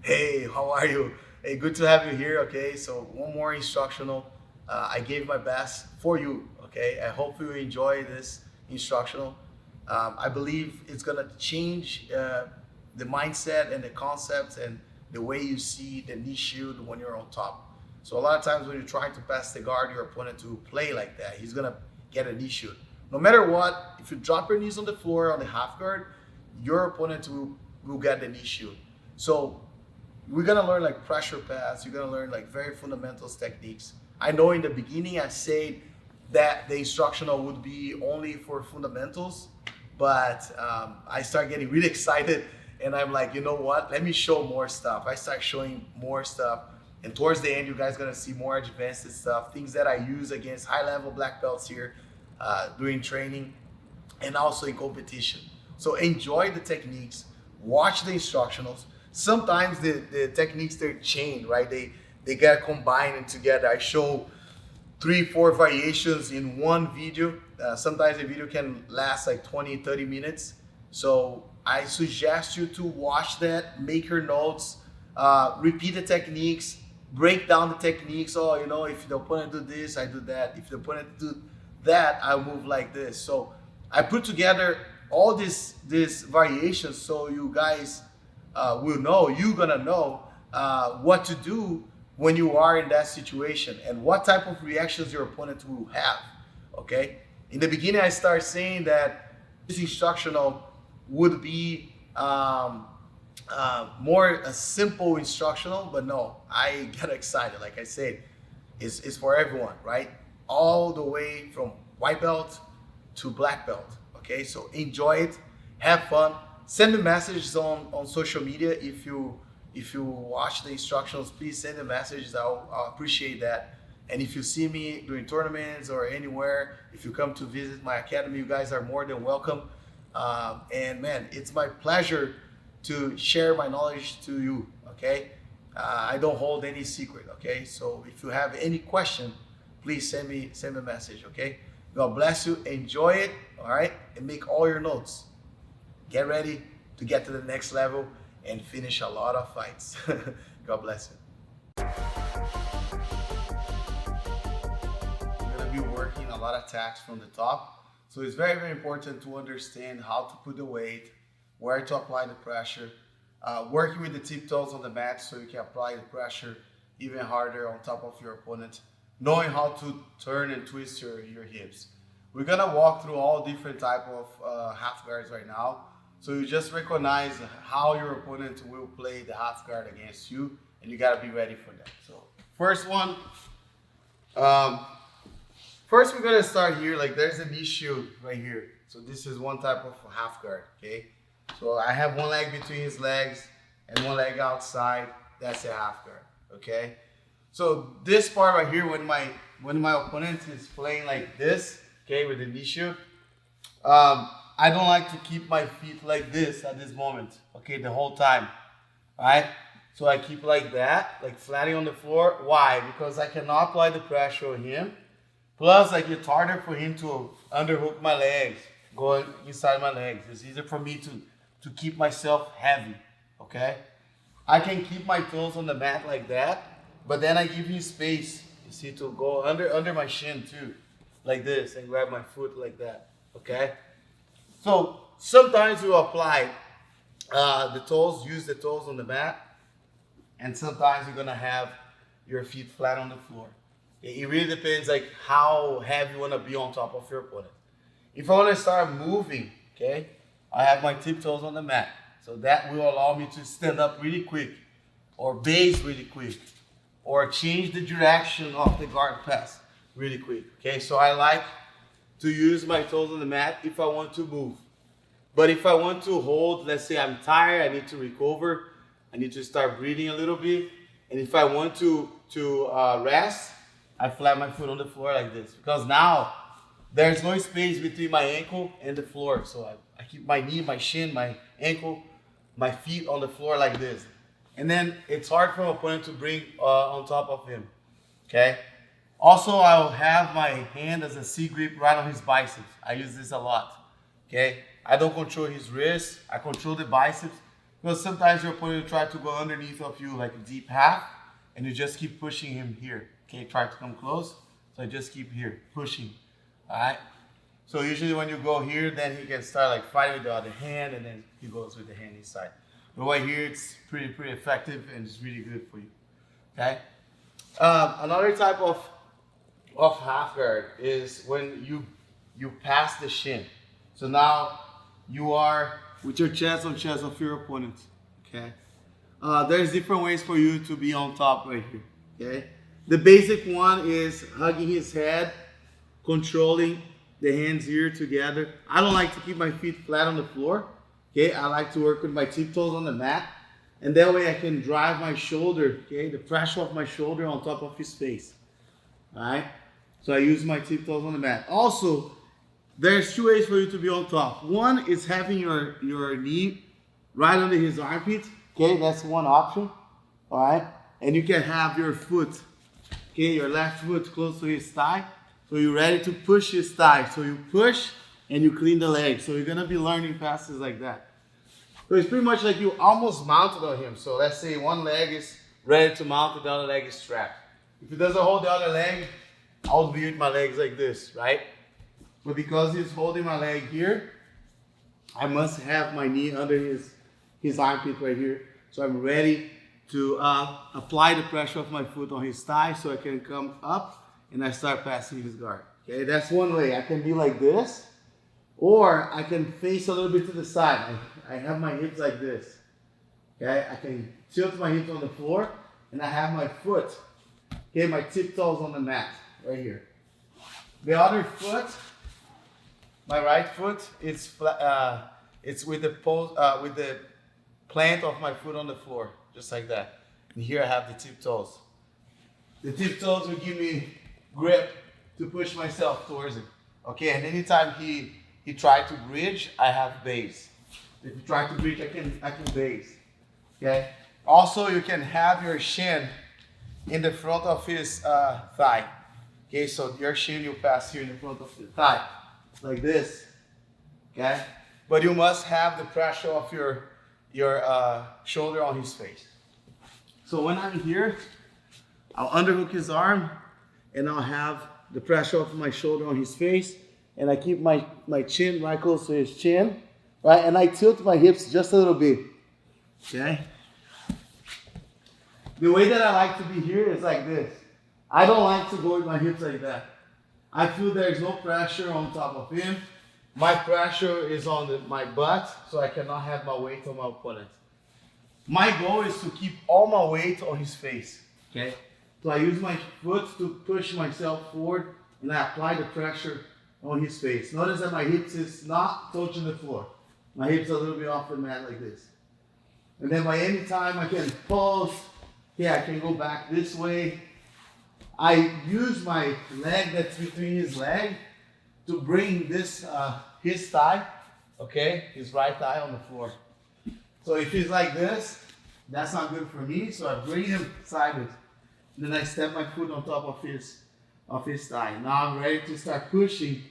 Hey, how are you? Hey, good to have you here. Okay, so one more instructional. I gave my best for you. Okay, I hope you enjoy this instructional. I believe it's gonna change the mindset and the concepts and the way you see the knee shield when you're on top. So a lot of times when you're trying to pass the guard your opponent to play like that, he's gonna get a knee shield. No matter what, if you drop your knees on the floor on the half guard, your opponent will get the knee shield. So we're gonna learn like pressure pass. You're gonna learn like very fundamentals techniques. I know in the beginning I said that the instructional would be only for fundamentals, but I start getting really excited, and I'm like, you know what? Let me show more stuff. I start showing more stuff, and towards the end, you guys gonna see more advanced stuff, things that I use against high-level black belts here during training, and also in competition. So enjoy the techniques, watch the instructionals. Sometimes the techniques they're chained, right? They get combined together. I show 3, 4 variations in one video. Sometimes the video can last like 20, 30 minutes. So I suggest you to watch that, make your notes, repeat the techniques, break down the techniques. Oh, you know, if the opponent do this, I do that. If the opponent do that, I move like this. So I put together all these variations so you guys will know, you're gonna know what to do when you are in that situation and what type of reactions your opponent will have. Okay. In the beginning, I started saying that this instructional would be more a simple instructional, but no, I get excited. Like I said, it's for everyone, right? All the way from white belt to black belt. Okay, so enjoy it, have fun. Send me messages on social media if you watch the instructions. Please send me messages. I'll appreciate that. And if you see me during tournaments or anywhere, if you come to visit my academy, you guys are more than welcome. And man, it's my pleasure to share my knowledge to you. Okay, I don't hold any secret. Okay, so if you have any question, please send me a message. Okay, God bless you. Enjoy it. All right, and make all your notes. Get ready to get to the next level and finish a lot of fights. God bless you. We're gonna be working a lot of attacks from the top. So it's very, very important to understand how to put the weight, where to apply the pressure, working with the tiptoes on the mat so you can apply the pressure even harder on top of your opponent, knowing how to turn and twist your hips. We're gonna walk through all different type of half guards right now. So you just recognize how your opponent will play the half guard against you, and you gotta be ready for that. So first one, um, first we're gonna start here. Like there's an issue right here. So this is one type of half guard. Okay. So I have one leg between his legs and one leg outside. That's a half guard. Okay. So this part right here, when my opponent is playing like this, okay, with an issue, I don't like to keep my feet like this at this moment, okay, the whole time, all right? So I keep like that, like flatting on the floor. Why? Because I cannot apply the pressure on him. Plus, like it's harder for him to underhook my legs, go inside my legs. It's easier for me to keep myself heavy, okay? I can keep my toes on the mat like that, but then I give him space, you see, to go under my shin too, like this, and grab my foot like that, okay? So sometimes you apply the toes, use the toes on the mat, and sometimes you're gonna have your feet flat on the floor. It really depends like how heavy you wanna be on top of your opponent. If I wanna start moving, okay, I have my tiptoes on the mat. So that will allow me to stand up really quick, or base really quick, or change the direction of the guard pass really quick. Okay, so I like to use my toes on the mat if I want to move. But if I want to hold, let's say I'm tired, I need to recover, I need to start breathing a little bit. And if I want to rest, I flat my foot on the floor like this. Because now there's no space between my ankle and the floor. So I keep my knee, my shin, my ankle, my feet on the floor like this. And then it's hard for an opponent to bring on top of him, okay? Also, I'll have my hand as a C grip right on his biceps. I use this a lot, okay? I don't control his wrist, I control the biceps. Because sometimes your opponent will try to go underneath of you like a deep half, and you just keep pushing him here. Okay, try to come close. So I just keep here, pushing. Alright? So usually when you go here, then he can start like fighting with the other hand, and then he goes with the hand inside. But right here, it's pretty effective, and it's really good for you. Okay? Another type of half guard is when you pass the shin. So now you are with your chest on chest of your opponent. Okay? There's different ways for you to be on top right here. Okay? The basic one is hugging his head, controlling the hands here together. I don't like to keep my feet flat on the floor. Okay, I like to work with my tiptoes on the mat, and that way I can drive my shoulder, okay, the pressure of my shoulder on top of his face. All right, so I use my tiptoes on the mat. Also, there's two ways for you to be on top. One is having your knee right under his armpit. Okay, that's one option. All right, and you can have your foot, okay, your left foot close to his thigh. So you're ready to push his thigh. So you push and you clean the leg. So you're gonna be learning passes like that. So it's pretty much like you almost mounted on him. So let's say one leg is ready to mount and the other leg is strapped. If he doesn't hold the other leg, I'll be with my legs like this, right? But because he's holding my leg here, I must have my knee under his armpit right here. So I'm ready to apply the pressure of my foot on his thigh so I can come up and I start passing his guard. Okay, that's one way. I can be like this, or I can face a little bit to the side. I have my hips like this. Okay, I can tilt my hips on the floor, and I have my foot, okay, my tiptoes on the mat, right here. The other foot, my right foot, it's with the plant of my foot on the floor, just like that. And here I have the tiptoes. The tiptoes will give me grip to push myself towards it. Okay, and anytime he tried to bridge, I have base. If you try to bridge, I can base. Okay. Also, you can have your shin in the front of his thigh. Okay, so your shin you pass here in the front of the thigh, like this. Okay, but you must have the pressure of your shoulder on his face. So when I'm here, I'll underhook his arm, and I'll have the pressure of my shoulder on his face, and I keep my chin right close to his chin, right? And I tilt my hips just a little bit, okay? The way that I like to be here is like this. I don't like to go with my hips like that. I feel there's no pressure on top of him. My pressure is on my butt, so I cannot have my weight on my opponent. My goal is to keep all my weight on his face, okay? So I use my foot to push myself forward, and I apply the pressure on his face. Notice that my hips is not touching the floor. My hips are a little bit off the mat like this. And then by any time I can pulse, yeah, I can go back this way. I use my leg that's between his leg to bring this, his thigh, okay, his right thigh on the floor. So if he's like this, that's not good for me, so I bring him sideways. Then I step my foot on top of his thigh. Now I'm ready to start pushing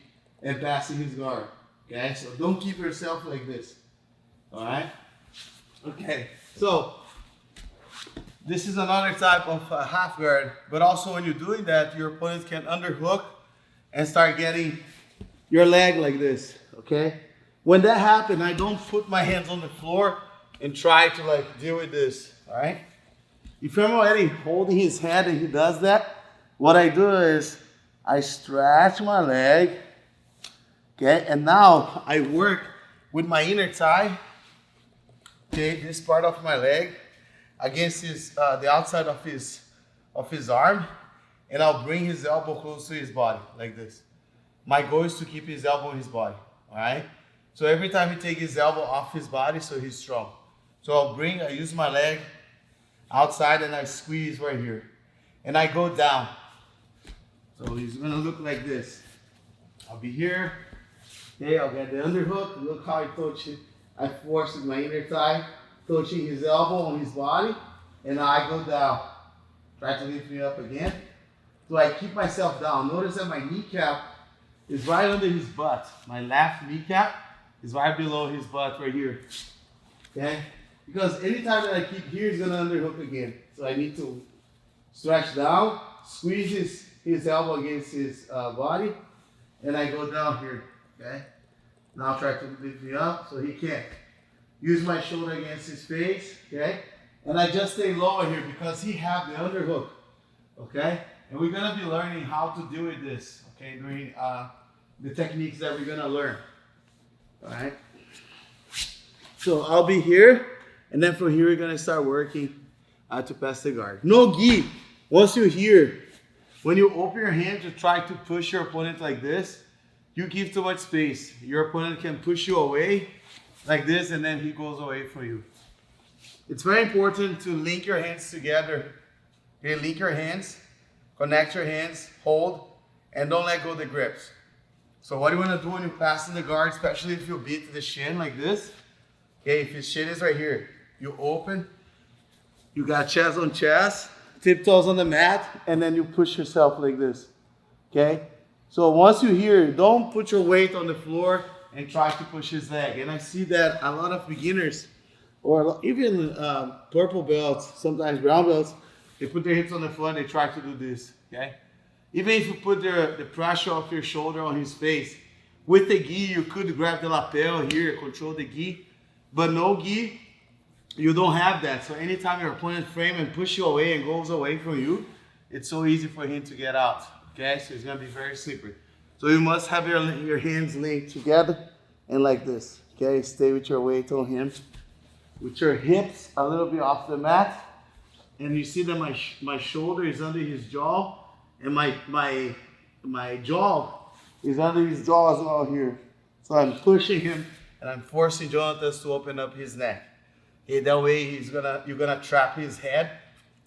and passing his guard. Okay, so don't keep yourself like this. All right? Okay, so this is another type of half guard, but also when you're doing that, your opponent can underhook and start getting your leg like this. Okay? When that happens, I don't put my hands on the floor and try to like deal with this. All right? If I'm already holding his head and he does that, what I do is I stretch my leg, okay, and now I work with my inner thigh, okay, this part of my leg against the outside of his arm, and I'll bring his elbow close to his body like this. My goal is to keep his elbow in his body, all right? So every time he takes his elbow off his body, so he's strong. So I use my leg outside and I squeeze right here. And I go down. So he's gonna look like this. I'll be here. Okay, I'll get the underhook. Look how I touch it. I force with my inner thigh, touching his elbow on his body. And now I go down. Try to lift me up again. So I keep myself down. Notice that my kneecap is right under his butt. My left kneecap is right below his butt right here. Okay? Because anytime that I keep here, he's gonna underhook again. So I need to stretch down, squeeze his elbow against his body, and I go down here, okay? Now try to lift me up so he can't. Use my shoulder against his face, okay? And I just stay lower here because he have the underhook, okay? And we're gonna be learning how to deal with this, okay? During the techniques that we're gonna learn, all right? So I'll be here, and then from here we're gonna start working to pass the guard. No gi. Once you're here, when you open your hand to try to push your opponent like this, you give too much space. Your opponent can push you away like this, and then he goes away from you. It's very important to link your hands together. Okay, link your hands, connect your hands, hold, and don't let go of the grips. So what you want to do when you're passing the guard, especially if you beat the shin like this, okay, if his shin is right here, you open, you got chest on chest, tiptoes on the mat, and then you push yourself like this, okay? So once you're here, don't put your weight on the floor and try to push his leg. And I see that a lot of beginners, or even purple belts, sometimes brown belts, they put their hips on the floor and they try to do this, okay? Even if you put the pressure of your shoulder on his face, with the gi, you could grab the lapel here, control the gi, but no gi, you don't have that. So anytime your opponent frame and push you away and goes away from you, it's so easy for him to get out, okay? So it's gonna be very slippery. So you must have your hands linked together and like this, okay? Stay with your weight on him. With your hips a little bit off the mat. And you see that my shoulder is under his jaw, and my jaw is under his jaw as well here. So I'm pushing him and I'm forcing Jonathan to open up his neck. Okay, that way you're gonna trap his head,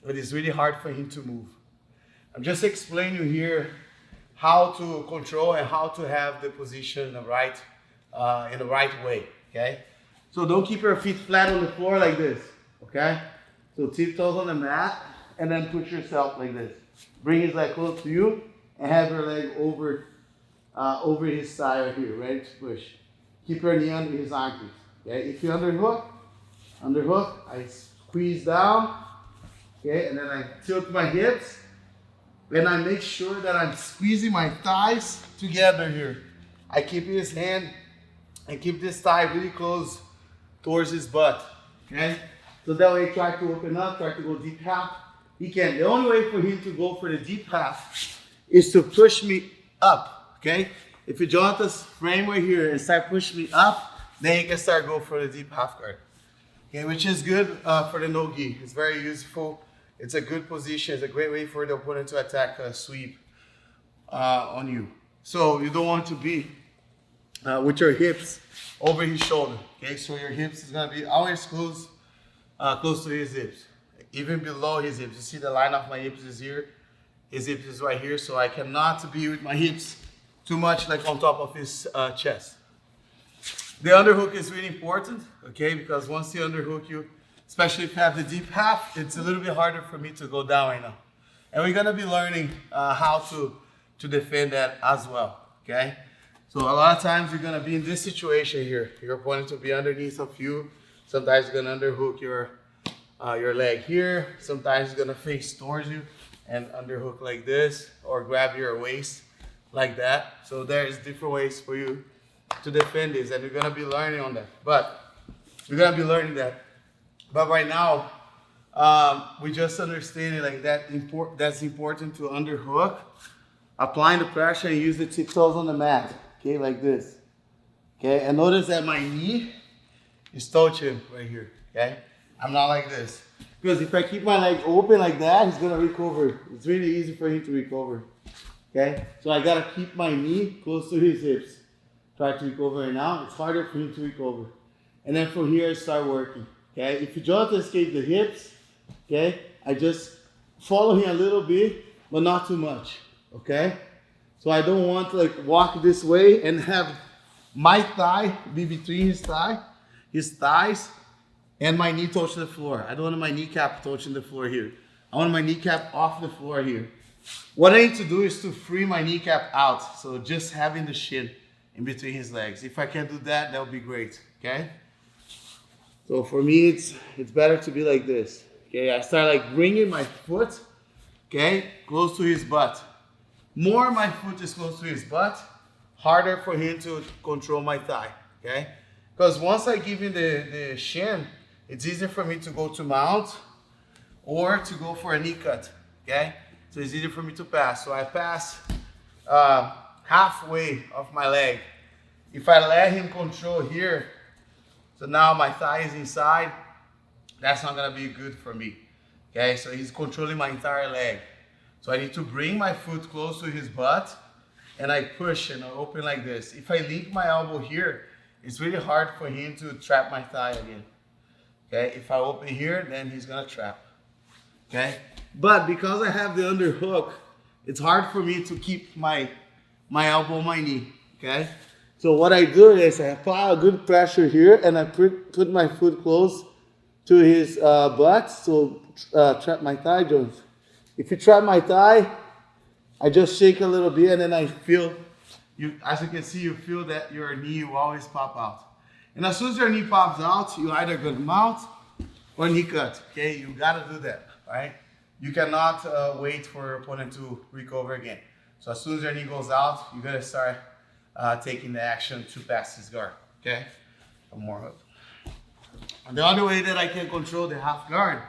but it's really hard for him to move. I'm just explaining you here how to control and how to have the position in the right way, okay? So don't keep your feet flat on the floor like this, okay? So tiptoes on the mat, and then push yourself like this. Bring his leg close to you, and have your leg over his thigh right here, ready to push. Keep your knee under his armpit, okay? If you underhook, I squeeze down, okay? And then I tilt my hips, and I make sure that I'm squeezing my thighs together here. I keep his hand and keep this thigh really close towards his butt, okay? So that way, try to open up, try to go deep half. He can. The only way for him to go for the deep half is to push me up, okay? If you join this frame right here and start pushing me up, then you can start go for the deep half guard, okay? Which is good for the no gi. It's very useful. It's a good position. It's a great way for the opponent to attack a sweep on you. So you don't want to be with your hips over his shoulder, okay? So your hips is gonna be always close to his hips, even below his hips. You see the line of my hips is here, his hips is right here, so I cannot be with my hips too much like on top of his chest. The underhook is really important, okay, because once he underhook you, especially if you have the deep half, it's a little bit harder for me to go down right now. And we're gonna be learning how to defend that as well, okay? So a lot of times you're gonna be in this situation here. Your opponent will be underneath of you. Sometimes you're gonna underhook your leg here. Sometimes it's gonna face towards you and underhook like this, or grab your waist like that. So there's different ways for you to defend this, and you're gonna be learning on that. But we're gonna be learning that. But right now, we just understand it like that. That's important to underhook, applying the pressure, and use the tiptoes on the mat. Okay, like this. Okay, and notice that my knee is touching right here. Okay, I'm not like this. Because if I keep my leg open like that, he's gonna recover. It's really easy for him to recover. Okay, so I gotta keep my knee close to his hips. Try to recover right now. It's harder for him to recover. And then from here, I start working. Okay, if you don't escape the hips, okay, I just follow him a little bit, but not too much. Okay, so I don't want to like walk this way and have my thigh be between his thighs, and my knee touch the floor. I don't want my kneecap touching the floor here. I want my kneecap off the floor here. What I need to do is to free my kneecap out. So just having the shin in between his legs. If I can do that, that would be great, okay? So for me, it's better to be like this. Okay, I start like bringing my foot, okay, close to his butt. More my foot is close to his butt, harder for him to control my thigh, okay? Because once I give him the shin, it's easier for me to go to mount or to go for a knee cut, okay? So it's easier for me to pass. So I pass halfway of my leg. If I let him control here, so now my thigh is inside, that's not gonna be good for me, okay? So he's controlling my entire leg. So I need to bring my foot close to his butt and I push and I open like this. If I link my elbow here, it's really hard for him to trap my thigh again. Okay, if I open here, then he's gonna trap. Okay, but because I have the underhook, it's hard for me to keep my elbow on my knee. Okay, so what I do is I apply a good pressure here and I put my foot close to his butt, so trap my thigh joints. If you trap my thigh, I just shake a little bit and then I feel, as you can see, you feel that your knee will always pop out. And as soon as your knee pops out, you either go to mount or knee cut, okay? You gotta do that, right? You cannot wait for your opponent to recover again. So as soon as your knee goes out, you gotta start taking the action to pass this guard, okay? One more hook. And the other way that I can control the half guard,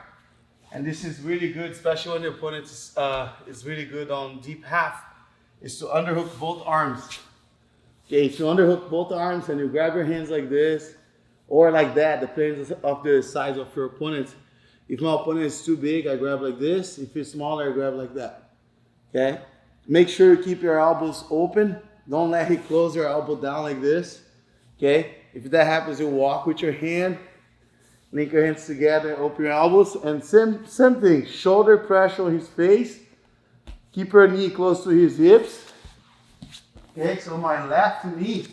and this is really good, especially when the opponent is really good on deep half, is to underhook both arms. Okay, if you underhook both arms and you grab your hands like this, or like that, depends of the size of your opponent. If my opponent is too big, I grab like this. If it's smaller, I grab like that. Okay? Make sure you keep your elbows open. Don't let it close your elbow down like this. Okay? If that happens, you walk with your hand. Link your hands together, open your elbows, and same thing. Shoulder pressure on his face. Keep your knee close to his hips. Okay, so my left knee,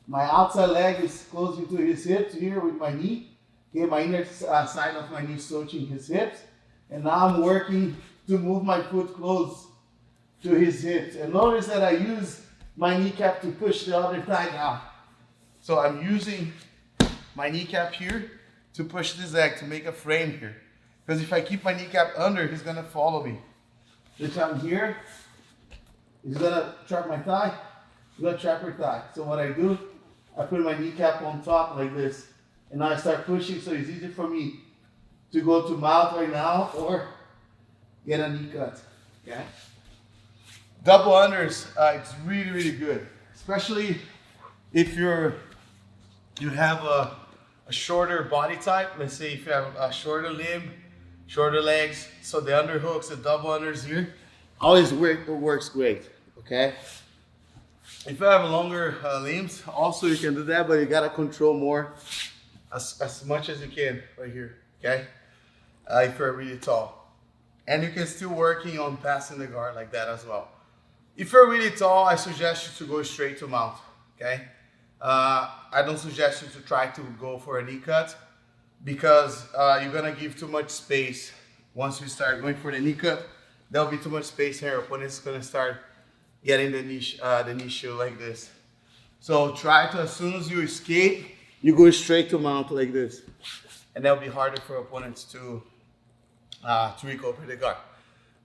my outside leg is close to his hips here with my knee. Okay, my inner side of my knee is touching his hips. And now I'm working to move my foot close to his hips. And notice that I use my kneecap to push the other thigh down. So I'm using my kneecap here to push this leg, to make a frame here. Because if I keep my kneecap under, he's gonna follow me. If I'm here, he's gonna trap my thigh, he's gonna trap her thigh. So what I do, I put my kneecap on top like this, and now I start pushing, so it's easy for me to go to mount right now, or get a knee cut, okay? Double unders, it's really, really good. Especially if you have a shorter body type. Let's say if you have a shorter limb, shorter legs, so the underhooks, the double unders here, always works great, okay? If you have longer limbs, also you can do that, but you gotta control more, as much as you can right here, okay? If you're really tall. And you can still working on passing the guard like that as well. If you're really tall, I suggest you to go straight to mount, okay? I don't suggest you to try to go for a knee cut, because you're gonna give too much space. Once you start going for the knee cut, there'll be too much space here. Your opponent's gonna start getting the knee shield like this. So try to, as soon as you escape, you go straight to mount like this, and that'll be harder for opponents to recover the guard.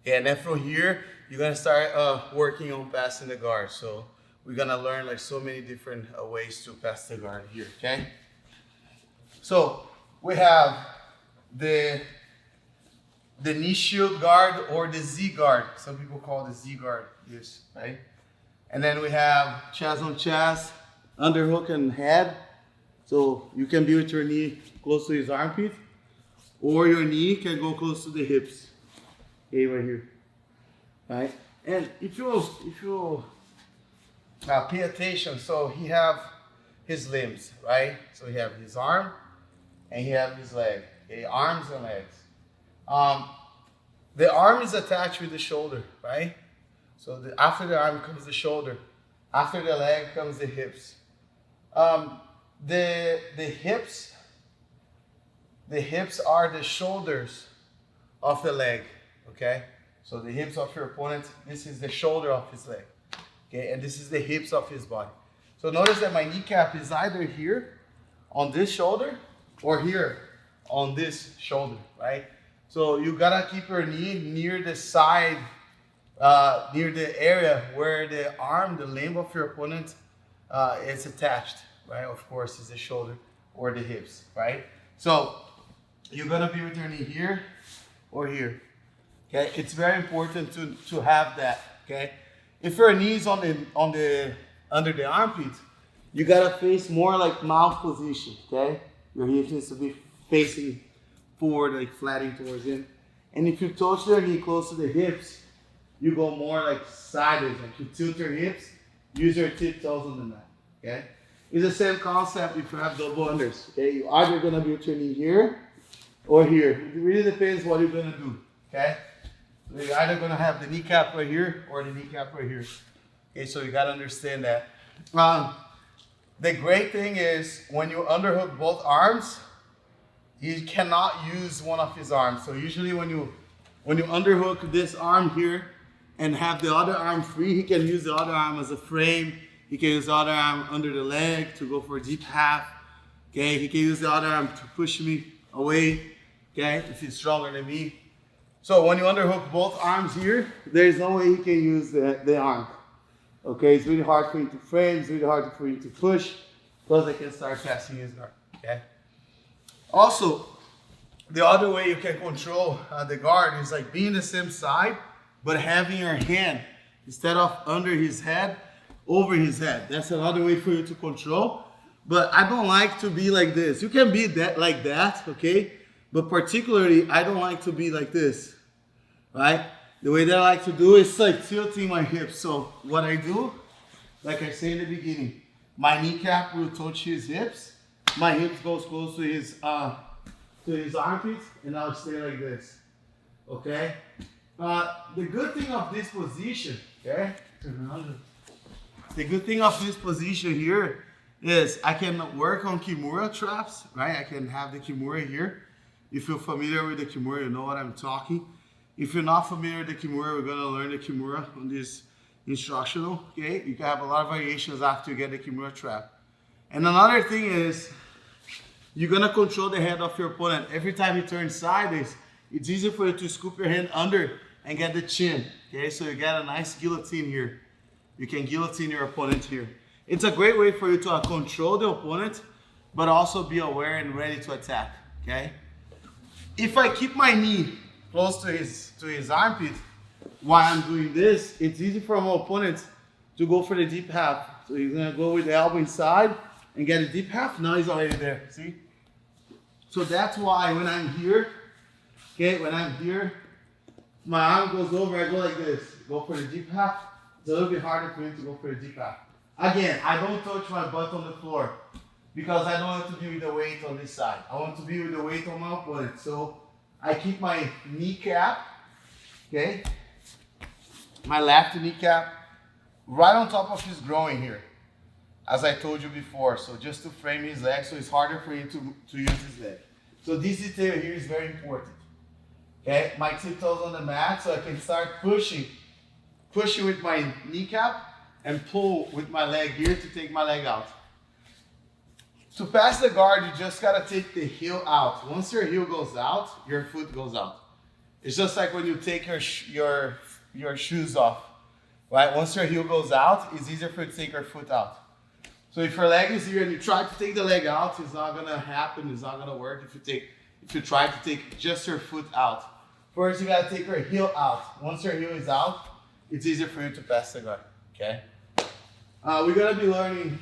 Okay, and then from here, you're gonna start working on passing the guard. So we're gonna learn like so many different ways to pass the guard here, okay? So we have the knee shield guard, or the Z guard. Some people call the Z guard this, right? And then we have chest on chest, underhook and head. So you can be with your knee close to his armpit, or your knee can go close to the hips. Okay, right here, right? And if you pay attention, so he have his limbs, right? So he have his arm and he have his leg. Okay, arms and legs. The arm is attached with the shoulder, right? So after the arm comes the shoulder. After the leg comes the hips. The hips are the shoulders of the leg, okay? So the hips of your opponent, this is the shoulder of his leg, okay? And this is the hips of his body. So notice that my kneecap is either here on this shoulder, or here on this shoulder, right? So you gotta keep your knee near the side, near the area where the arm, the limb of your opponent is attached, right? Of course, is the shoulder or the hips, right? So you're gonna be with your knee here or here, okay? It's very important to have that, okay? If your knee is under the armpit, you gotta face more like mouth position, okay? Your hips needs to be facing forward, like flattening towards in. And if you touch your knee close to the hips, you go more like sideways, like you tilt your hips, use your tiptoes on the mat, okay? It's the same concept if you have double unders, okay? You're either gonna be with your knee here or here. It really depends what you're gonna do, okay? So you're either gonna have the kneecap right here or the kneecap right here. Okay, so you gotta understand that. The great thing is when you underhook both arms, you cannot use one of his arms. So usually when you underhook this arm here and have the other arm free, he can use the other arm as a frame. He can use the other arm under the leg to go for a deep half. Okay, he can use the other arm to push me away. Okay, if he's stronger than me. So when you underhook both arms here, there's no way he can use the arm. Okay, it's really hard for him to frame, it's really hard for him to push. Plus I can start passing his guard, okay? Also, the other way you can control the guard is like being the same side, but having your hand, instead of under his head, over his head. That's another way for you to control. But I don't like to be like this. You can be that like that, okay? But particularly, I don't like to be like this, right? The way that I like to do is like tilting my hips. So what I do, like I say in the beginning, my kneecap will touch his hips. My hips goes close to his armpits, and I'll stay like this. Okay. The good thing of this position, okay. The good thing of this position here is I can work on Kimura traps, right? I can have the Kimura here. If you're familiar with the Kimura, you know what I'm talking. If you're not familiar with the Kimura, we're gonna learn the Kimura on this instructional, okay? You can have a lot of variations after you get the Kimura trap. And another thing is, you're gonna control the head of your opponent. Every time he turns sideways, it's easy for you to scoop your hand under and get the chin, okay? So you got a nice guillotine here. You can guillotine your opponent here. It's a great way for you to control the opponent, but also be aware and ready to attack, okay? If I keep my knee close to his armpit while I'm doing this, it's easy for my opponent to go for the deep half. So he's gonna go with the elbow inside and get a deep half. Now he's already there, see? So that's why when I'm here, okay, when I'm here, my arm goes over, I go like this, go for the deep half. It's a little bit harder for me to go for the deep half. Again, I don't touch my butt on the floor because I don't want to be with the weight on this side. I want to be with the weight on my opponent. So I keep my kneecap, okay, my left kneecap right on top of his groin here, as I told you before. So just to frame his leg, so it's harder for him to use his leg. So this detail here is very important. Okay, my tiptoes on the mat, so I can start pushing with my kneecap and pull with my leg here to take my leg out. To pass the guard, you just gotta take the heel out. Once your heel goes out, your foot goes out. It's just like when you take your shoes off, right? Once your heel goes out, it's easier for you to take your foot out. So if your leg is here and you try to take the leg out, it's not gonna happen. It's not gonna work if you try to take just your foot out. First, you gotta take your heel out. Once your heel is out, it's easier for you to pass the guard. Okay. We're gonna be learning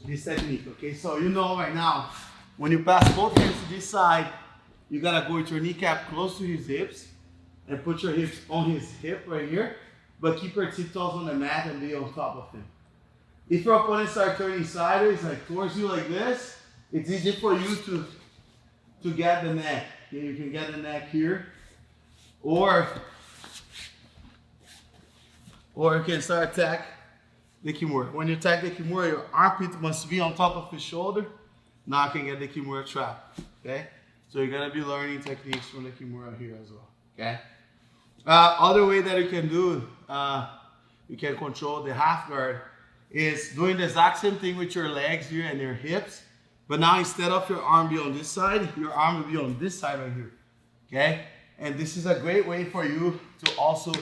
this technique, okay? So you know right now, when you pass both hands to this side, you gotta go with your kneecap close to his hips and put your hips on his hip right here, but keep your tiptoes on the mat and be on top of him. If your opponent starts turning sideways, like towards you like this, it's easy for you to get the neck. Okay? You can get the neck here, or you can start attack the Kimura. When you attack the Kimura, your armpit must be on top of his shoulder. Now I can get the Kimura trap, okay? So you're gonna be learning techniques from the Kimura here as well, okay? Other way that you can do, you can control the half guard is doing the exact same thing with your legs here and your hips, But now instead of your arm be on this side, your arm will be on this side right here, okay? And this is a great way for you to also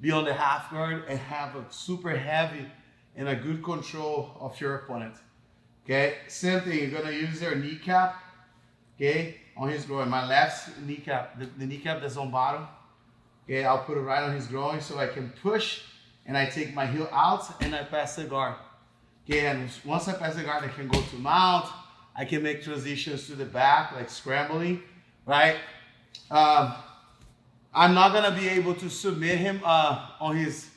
be on the half guard and have a super heavy and a good control of your opponent, okay? Same thing, you're gonna use your kneecap, okay, on his groin. My left kneecap, the kneecap that's on bottom, okay, I'll put it right on his groin so I can push, and I take my heel out and I pass the guard. Okay, and once I pass the guard, I can go to mount. I can make transitions to the back, like scrambling, right? I'm not gonna be able to submit him on his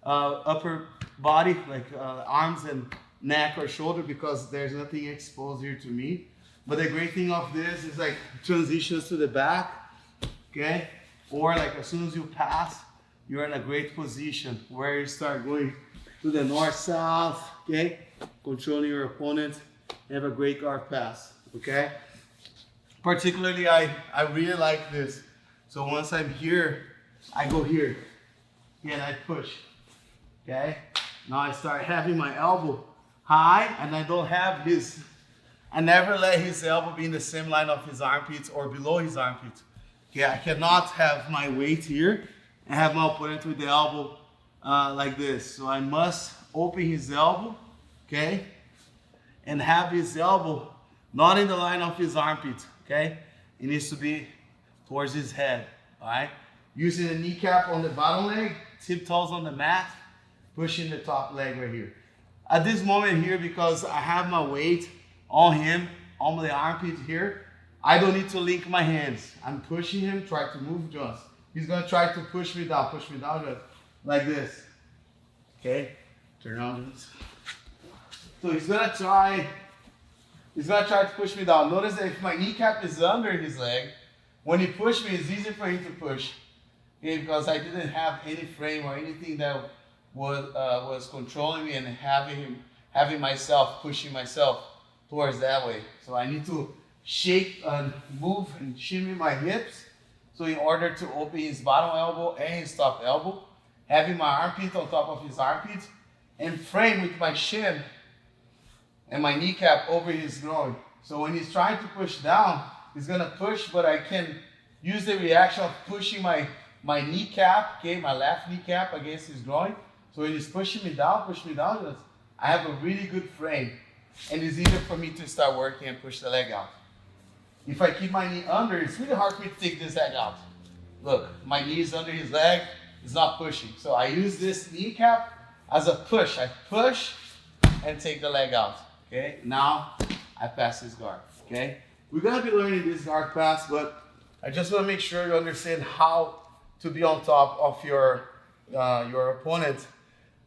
upper body, like arms and neck or shoulder, because there's nothing exposed here to me. But the great thing of this is like transitions to the back, okay? Or like as soon as you pass, you're in a great position where you start going to the north-south, okay? Controlling your opponent, have a great guard pass, okay? Particularly, I really like this. So once I'm here, I go here, and I push, okay? Now I start having my elbow high, and I don't have I never let his elbow be in the same line of his armpits or below his armpits. Okay, I cannot have my weight here and have my opponent with the elbow like this. So I must open his elbow, okay? And have his elbow not in the line of his armpit, okay? It needs to be towards his head, all right? Using the kneecap on the bottom leg, tiptoes on the mat, pushing the top leg right here. At this moment here, because I have my weight on him, on the armpit here, I don't need to link my hands. I'm pushing him, try to move just. He's gonna try to push me down just like this. Okay, turn on this. So he's gonna try to push me down. Notice that if my kneecap is under his leg, when he pushed me, it's easier for him to push. Okay, because I didn't have any frame or anything that was controlling me and having myself pushing myself towards that way. So I need to shake and move and shimmy my hips. So in order to open his bottom elbow and his top elbow, having my armpit on top of his armpit, and frame with my shin and my kneecap over his groin. So when he's trying to push down, he's gonna push, but I can use the reaction of pushing my kneecap, okay, my left kneecap against his groin. So when he's pushing me down, I have a really good frame. And it's easier for me to start working and push the leg out. If I keep my knee under, it's really hard for me to take this leg out. Look, my knee is under his leg, it's not pushing. So I use this kneecap as a push. I push and take the leg out, okay? Now I pass this guard, okay? We're gonna be learning this guard pass, but I just wanna make sure you understand how to be on top of your opponent,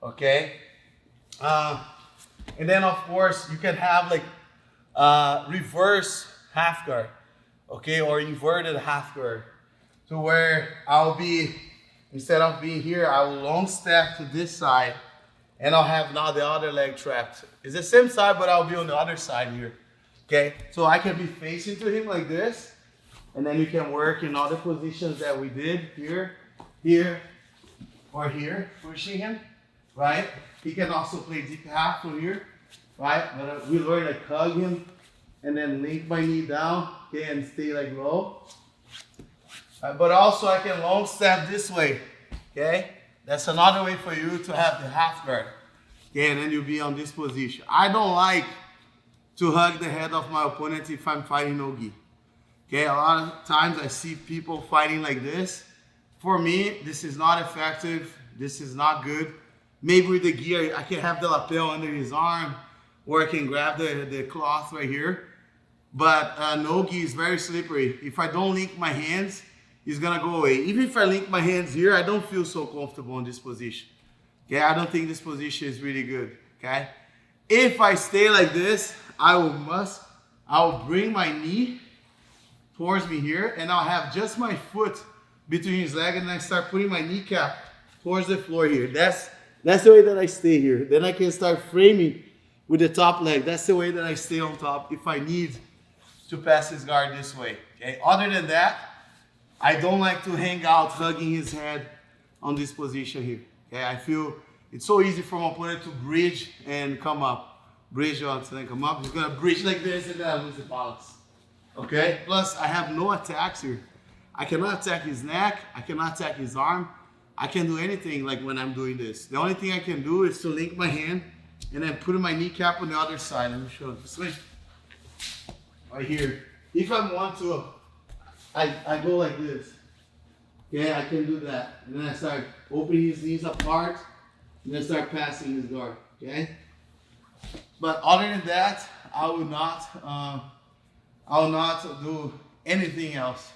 okay? And then of course you can have like reverse half guard, okay, or inverted half guard, to where I'll be, instead of being here, I will long step to this side, and I'll have now the other leg trapped. It's the same side, but I'll be on the other side here, okay? So I can be facing to him like this, and then you can work in other positions that we did here, here, or here, pushing him, right? He can also play deep half from here, right? But we learn like hug him and then link my knee down, okay, and stay like low. But also I can long step this way, okay? That's another way for you to have the half guard, okay? And then you'll be on this position. I don't like to hug the head of my opponent if I'm fighting no gi, okay? A lot of times I see people fighting like this. For me, this is not effective. This is not good. Maybe with the gear, I can have the lapel under his arm, or I can grab the cloth right here. But no-gi is very slippery. If I don't link my hands, it's gonna go away. Even if I link my hands here, I don't feel so comfortable in this position. Okay, I don't think this position is really good, okay? If I stay like this, I'll bring my knee towards me here, and I'll have just my foot between his leg, and I start putting my kneecap towards the floor here. That's the way that I stay here. Then I can start framing with the top leg. That's the way that I stay on top if I need to pass his guard this way, okay? Other than that, I don't like to hang out hugging his head on this position here, okay? I feel it's so easy for my opponent to bridge and come up. bridge onto then come up. He's gonna bridge like this and then I lose the balance. Okay? Plus, I have no attacks here. I cannot attack his neck. I cannot attack his arm. I can't do anything like when I'm doing this. The only thing I can do is to link my hand and then put my kneecap on the other side. Let me show it this way. Right here. If I want to, I go like this. Okay, I can do that. And then I start opening his knees apart and then start passing his guard. Okay? But other than that, I will not do anything else.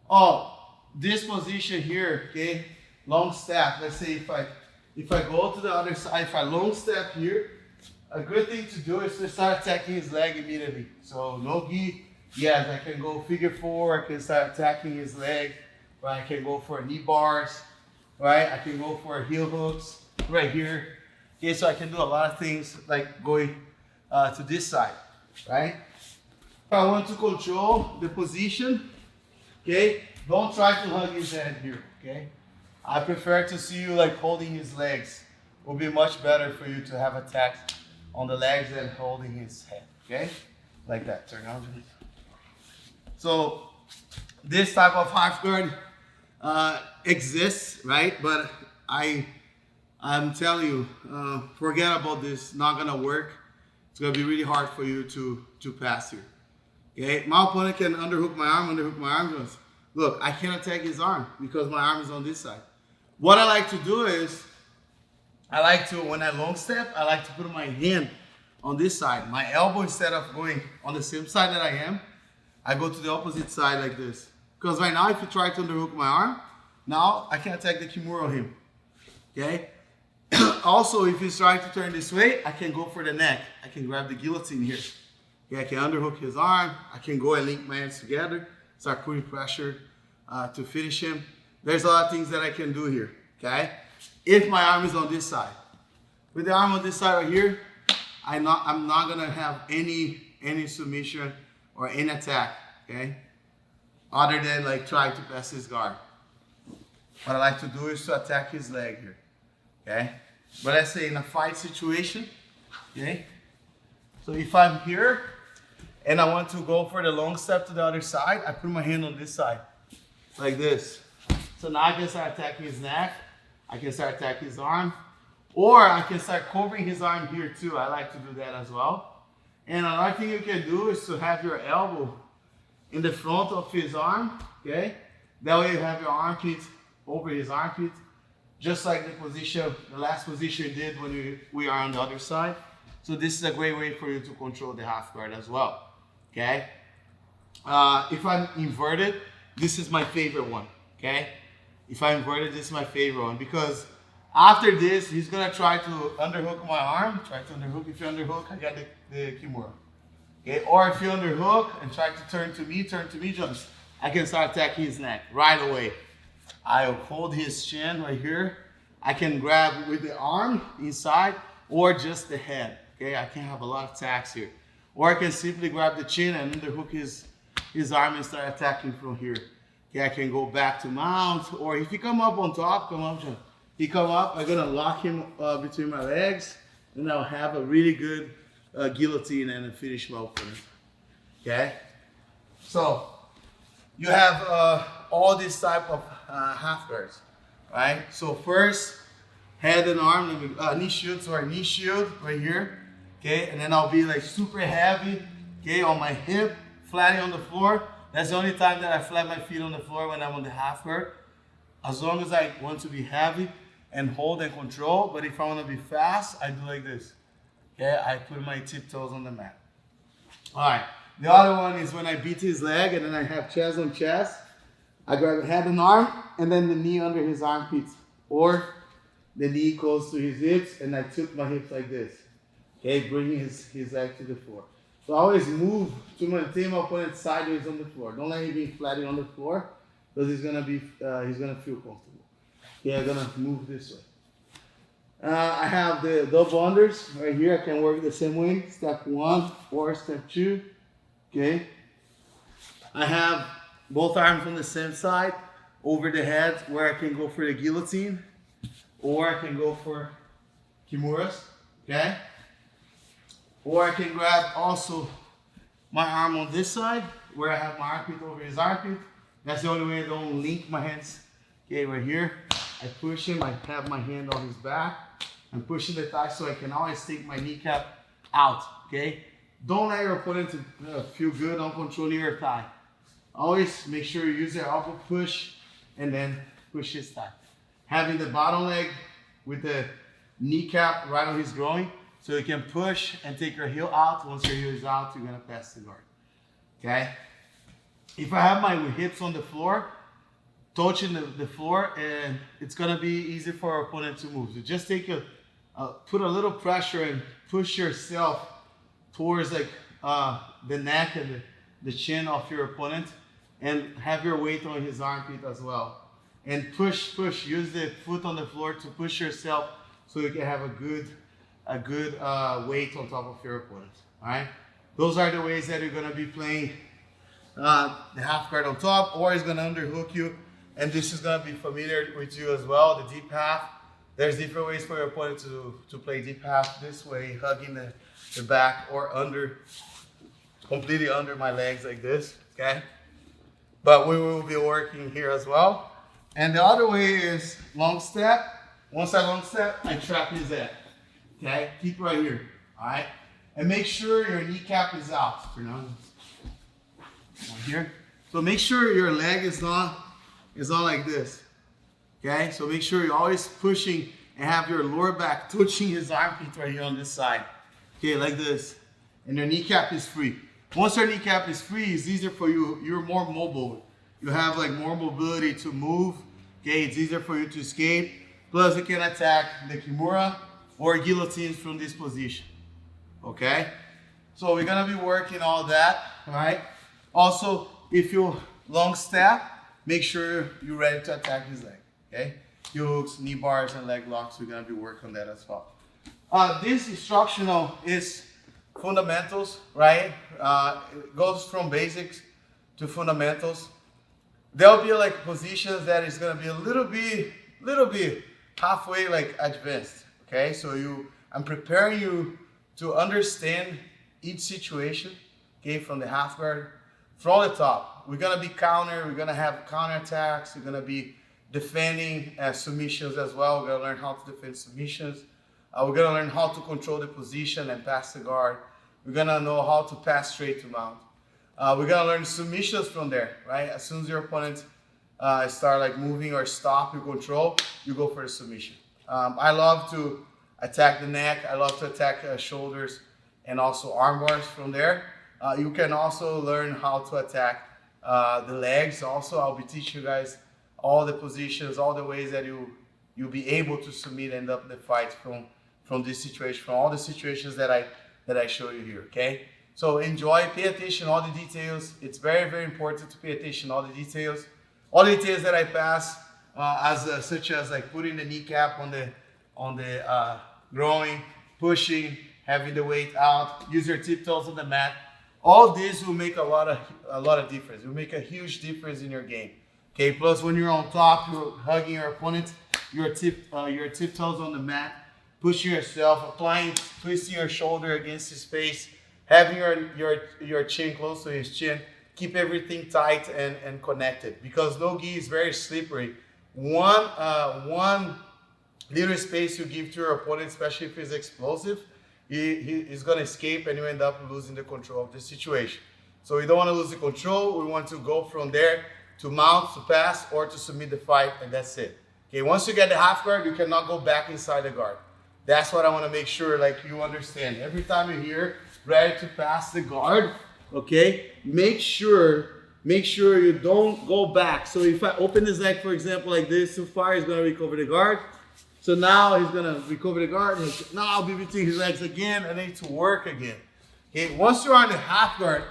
Oh, this position here, okay? Long step. Let's say if I go to the other side, if I long step here, a good thing to do is to start attacking his leg immediately. So no gi. Yes, I can go figure four. I can start attacking his leg. Right? I can go for knee bars. Right? I can go for heel hooks right here. Okay, so I can do a lot of things like going to this side. Right? If I want to control the position, okay, don't try to hug his head here. Okay? I prefer to see you like holding his legs. It will be much better for you to have attacks on the legs than holding his head. Okay? Like that. Turn out. So this type of half guard exists, right? But I'm telling you, forget about this. Not gonna work. It's gonna be really hard for you to pass here. Okay? My opponent can underhook my arm. Look, I can't attack his arm because my arm is on this side. What I like to do is, when I long step, I like to put my hand on this side. My elbow, instead of going on the same side that I am, I go to the opposite side like this. Because right now, if you try to underhook my arm, now I can attack the Kimura on him. Okay? Also, if he's trying to turn this way, I can go for the neck. I can grab the guillotine here. Okay, I can underhook his arm. I can go and link my hands together. Start putting pressure to finish him. There's a lot of things that I can do here, okay? If my arm is on this side. With the arm on this side right here, I'm not gonna have any submission or any attack, okay? Other than like trying to pass his guard. What I like to do is to attack his leg here, okay? But let's say in a fight situation, okay? So if I'm here and I want to go for the long step to the other side, I put my hand on this side, like this. So now I can start attacking his neck, I can start attacking his arm, or I can start covering his arm here too. I like to do that as well. And another thing you can do is to have your elbow in the front of his arm, okay? That way you have your armpit over his armpit, just like the last position you did when we are on the other side. So this is a great way for you to control the half guard as well, okay? If I'm inverted, this is my favorite one, okay? If I'm inverted, this is my favorite one because after this, he's gonna try to underhook my arm. Try to underhook. If you underhook, I got the Kimura. Okay, or if you underhook and try to turn to me, just I can start attacking his neck right away. I'll hold his chin right here. I can grab with the arm inside or just the head. Okay, I can have a lot of attacks here. Or I can simply grab the chin and underhook his arm and start attacking from here. Okay, I can go back to mount, or if he come up on top, he come up, I'm gonna lock him between my legs, and I'll have a really good guillotine and a finish my opponent. Okay, so you have all this type of half guards, right? So first, head and arm, knee shield right here. Okay, and then I'll be like super heavy, okay, on my hip, flat on the floor. That's the only time that I flat my feet on the floor when I'm on the half guard. As long as I want to be heavy and hold and control, but if I want to be fast, I do like this. Okay, I put my tiptoes on the mat. All right, the other one is when I beat his leg and then I have chest on chest. I grab head and arm and then the knee under his armpits, or the knee goes to his hips and I tilt my hips like this. Okay, bringing his leg to the floor. So I always move to maintain my opponent sideways on the floor. Don't let him be flat on the floor because he's gonna feel comfortable. Okay, I'm gonna move this way. I have the double unders right here. I can work the same way. Step 1 or step 2. Okay. I have both arms on the same side over the head where I can go for the guillotine or I can go for Kimuras. Okay. Or I can grab also my arm on this side where I have my armpit over his armpit. That's the only way I don't link my hands. Okay, right here. I push him, I have my hand on his back. I'm pushing the thigh so I can always take my kneecap out, okay? Don't let your opponent feel good on controlling your thigh. Always make sure you use your elbow push and then push his thigh. Having the bottom leg with the kneecap right on his groin so you can push and take your heel out. Once your heel is out, you're gonna pass the guard, okay? If I have my hips on the floor, touching the floor, and it's gonna be easy for our opponent to move. So just take put a little pressure and push yourself towards like the neck and the chin of your opponent, and have your weight on his armpit as well. And push, use the foot on the floor to push yourself so you can have a good weight on top of your opponent, all right? Those are the ways that you're gonna be playing the half guard on top, or he's gonna underhook you. And this is gonna be familiar with you as well, the deep half. There's different ways for your opponent to play deep half this way, hugging the back or under, completely under my legs like this, okay? But we will be working here as well. And the other way is long step. Once I long step, I trap his head, okay? Keep right here, all right? And make sure your kneecap is out. For now, right here. So make sure your leg is not like this, okay? So make sure you're always pushing and have your lower back touching his armpit right here on this side, okay, like this. And your kneecap is free. Once your kneecap is free, it's easier for you. You're more mobile. You have like more mobility to move, okay? It's easier for you to escape. Plus, you can attack the Kimura or guillotines from this position, okay? So we're gonna be working all that, all right? Also, if you long step, make sure you're ready to attack his leg, okay? Heel hooks, knee bars, and leg locks, we're gonna be working on that as well. This instructional is fundamentals, right? It goes from basics to fundamentals. There'll be like positions that is gonna be a little bit halfway like advanced, okay? So I'm preparing you to understand each situation, okay, from the half guard, from the top. We're gonna be we're gonna have counter attacks, we're gonna be defending submissions as well. We're gonna learn how to defend submissions. We're gonna learn how to control the position and pass the guard. We're gonna know how to pass straight to mount. We're gonna learn submissions from there, right? As soon as your opponent start like moving or stop your control, you go for the submission. I love to attack the neck. I love to attack shoulders and also arm bars from there. You can also learn how to attack the legs. Also, I'll be teaching you guys all the positions, all the ways that you'll be able to submit and end up the fight from this situation, from all the situations that I show you here, okay? So enjoy, pay attention all the details. It's very, very important to pay attention all the details. All the details that I pass, such as like putting the kneecap on the groin, pushing, having the weight out, use your tiptoes on the mat. All this will make a lot of difference. It will make a huge difference in your game. Okay, plus when you're on top, you're hugging your opponent, your tiptoes on the mat, pushing yourself, twisting your shoulder against his face, having your chin close to his chin. Keep everything tight and connected, because no-gi is very slippery. One little space you give to your opponent, especially if he's explosive, he's gonna escape and you end up losing the control of the situation. So we don't want to lose the control. We want to go from there to mount, to pass, or to submit the fight, and that's it. Okay, once you get the half guard, you cannot go back inside the guard. That's what I want to make sure like you understand. Every time you're here, ready to pass the guard, okay, make sure you don't go back. So if I open his leg, for example, like this, too far, he's going to recover the guard. So now he's going to recover the guard. Now I'll be between his legs again. I need to work again. Okay, once you're on the half guard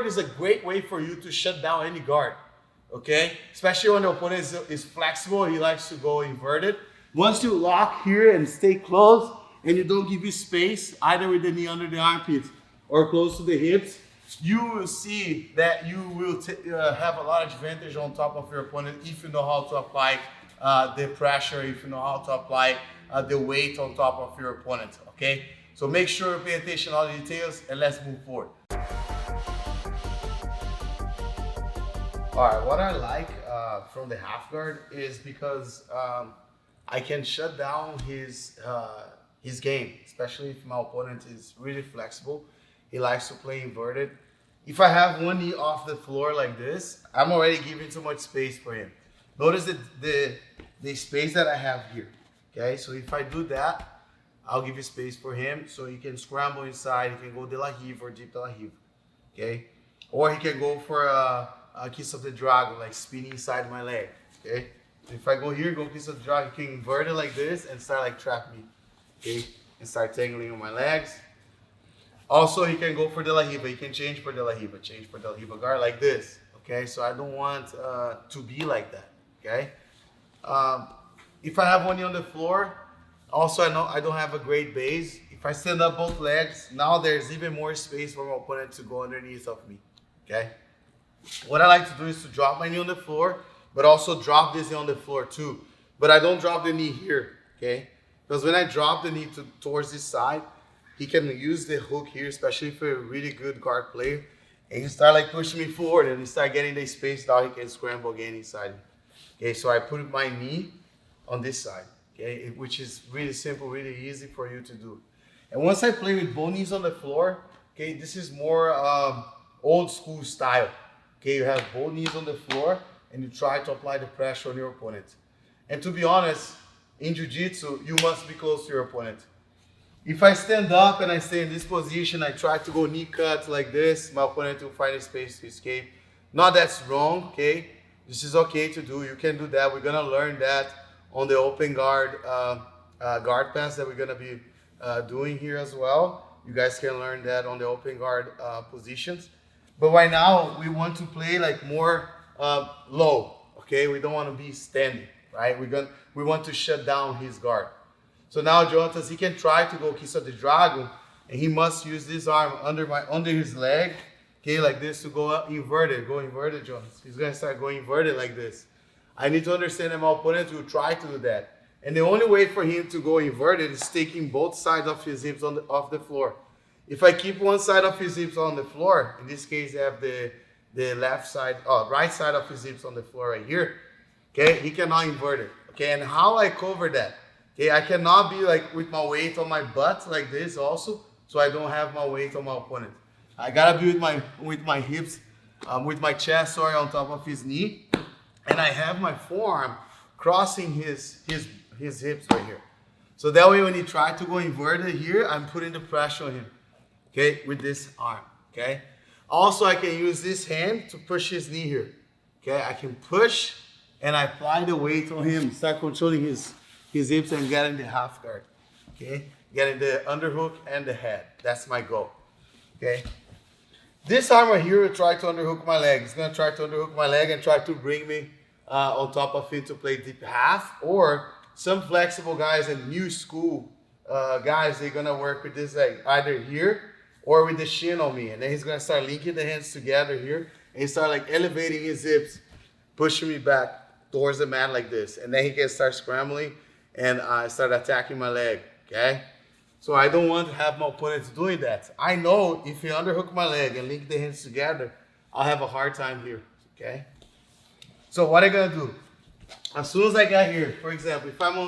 is a great way for you to shut down any guard. Okay, especially when the opponent is flexible, he likes to go inverted. Once you lock here and stay close, and you don't give you space, either with the knee under the armpits or close to the hips, you will see that you will have a lot of advantage on top of your opponent if you know how to apply the pressure, if you know how to apply the weight on top of your opponent, okay? So make sure you pay attention to all the details and let's move forward. All right, what I like from the half guard is because I can shut down his game, especially if my opponent is really flexible. He likes to play inverted. If I have one knee off the floor like this, I'm already giving too much space for him. Notice the space that I have here, okay? So if I do that, I'll give you space for him so he can scramble inside. He can go de la Riva or deep de la Riva, okay? Or he can go for a Kiss of the Dragon, like spinning inside my leg, okay? If I go here, go Kiss of the Dragon, he can invert it like this and start like trap me, okay? And start tangling on my legs. Also, he can go for de la Riva. He can change for de la Riva, change for de la Riva guard like this, okay? So I don't want to be like that, okay? If I have one knee on the floor, also I know I don't have a great base. If I stand up both legs, now there's even more space for my opponent to go underneath of me, okay? What I like to do is to drop my knee on the floor, but also drop this knee on the floor too. But I don't drop the knee here, okay? Because when I drop the knee towards this side, he can use the hook here, especially if you're a really good guard player. And he start like pushing me forward and he start getting the space, now he can scramble again inside. Okay, so I put my knee on this side, okay? Which is really simple, really easy for you to do. And once I play with both knees on the floor, okay, this is more old school style. Okay, you have both knees on the floor and you try to apply the pressure on your opponent. And to be honest, in Jiu-Jitsu, you must be close to your opponent. If I stand up and I stay in this position, I try to go knee cut like this, my opponent will find a space to escape. Not that's wrong, okay? This is okay to do. You can do that. We're gonna learn that on the open guard guard pass that we're gonna be doing here as well. You guys can learn that on the open guard positions. But right now, we want to play like more low, okay? We don't want to be standing, right? We want to shut down his guard. So now Jonatas, he can try to go Kiss of the Dragon, and he must use this arm under his leg, okay, like this to go inverted. Go inverted, Jonas. He's gonna start going inverted like this. I need to understand that my opponent will try to do that. And the only way for him to go inverted is taking both sides of his hips off the floor. If I keep one side of his hips on the floor, in this case, I have the left side, right side of his hips on the floor right here, okay, he cannot invert it, okay? And how I cover that, okay, I cannot be like with my weight on my butt like this also, so I don't have my weight on my opponent. I gotta be with my hips, with my chest, on top of his knee, and I have my forearm crossing his hips right here. So that way when he tries to go inverted here, I'm putting the pressure on him. Okay, with this arm, okay? Also, I can use this hand to push his knee here. Okay, I can push and I apply the weight on him, start controlling his hips and getting the half guard, okay? Getting the underhook and the head. That's my goal, okay? This arm right here will try to underhook my leg. It's gonna try to underhook my leg and try to bring me on top of it to play deep half, or some flexible guys and new school guys, they're gonna work with this leg either here or with the shin on me, and then he's gonna start linking the hands together here and start like elevating his hips, pushing me back towards the mat like this, and then he can start scrambling and start attacking my leg, okay? So I don't want to have my opponents doing that. I know if he underhook my leg and link the hands together, I'll have a hard time here, okay? So what I'm gonna do, as soon as I got here, for example, if I'm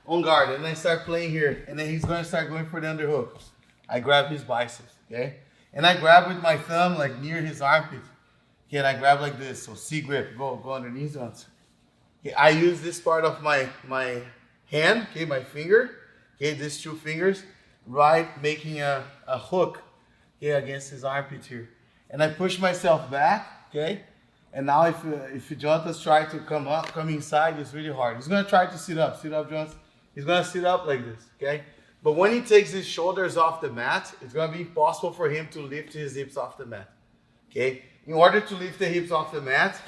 on guard and I start playing here, and then he's gonna start going for the underhook, I grab his biceps, okay? And I grab with my thumb like near his armpit. Okay, and I grab like this, so C grip, go underneath once. Okay, I use this part of my hand, okay, my finger, okay, these two fingers, right, making a hook, okay, against his armpit here. And I push myself back, okay? And now if Jonatas try to come inside, it's really hard. He's gonna try to sit up, Jonatas. He's gonna sit up like this, okay? But when he takes his shoulders off the mat, it's gonna be impossible for him to lift his hips off the mat, okay? In order to lift the hips off the mat,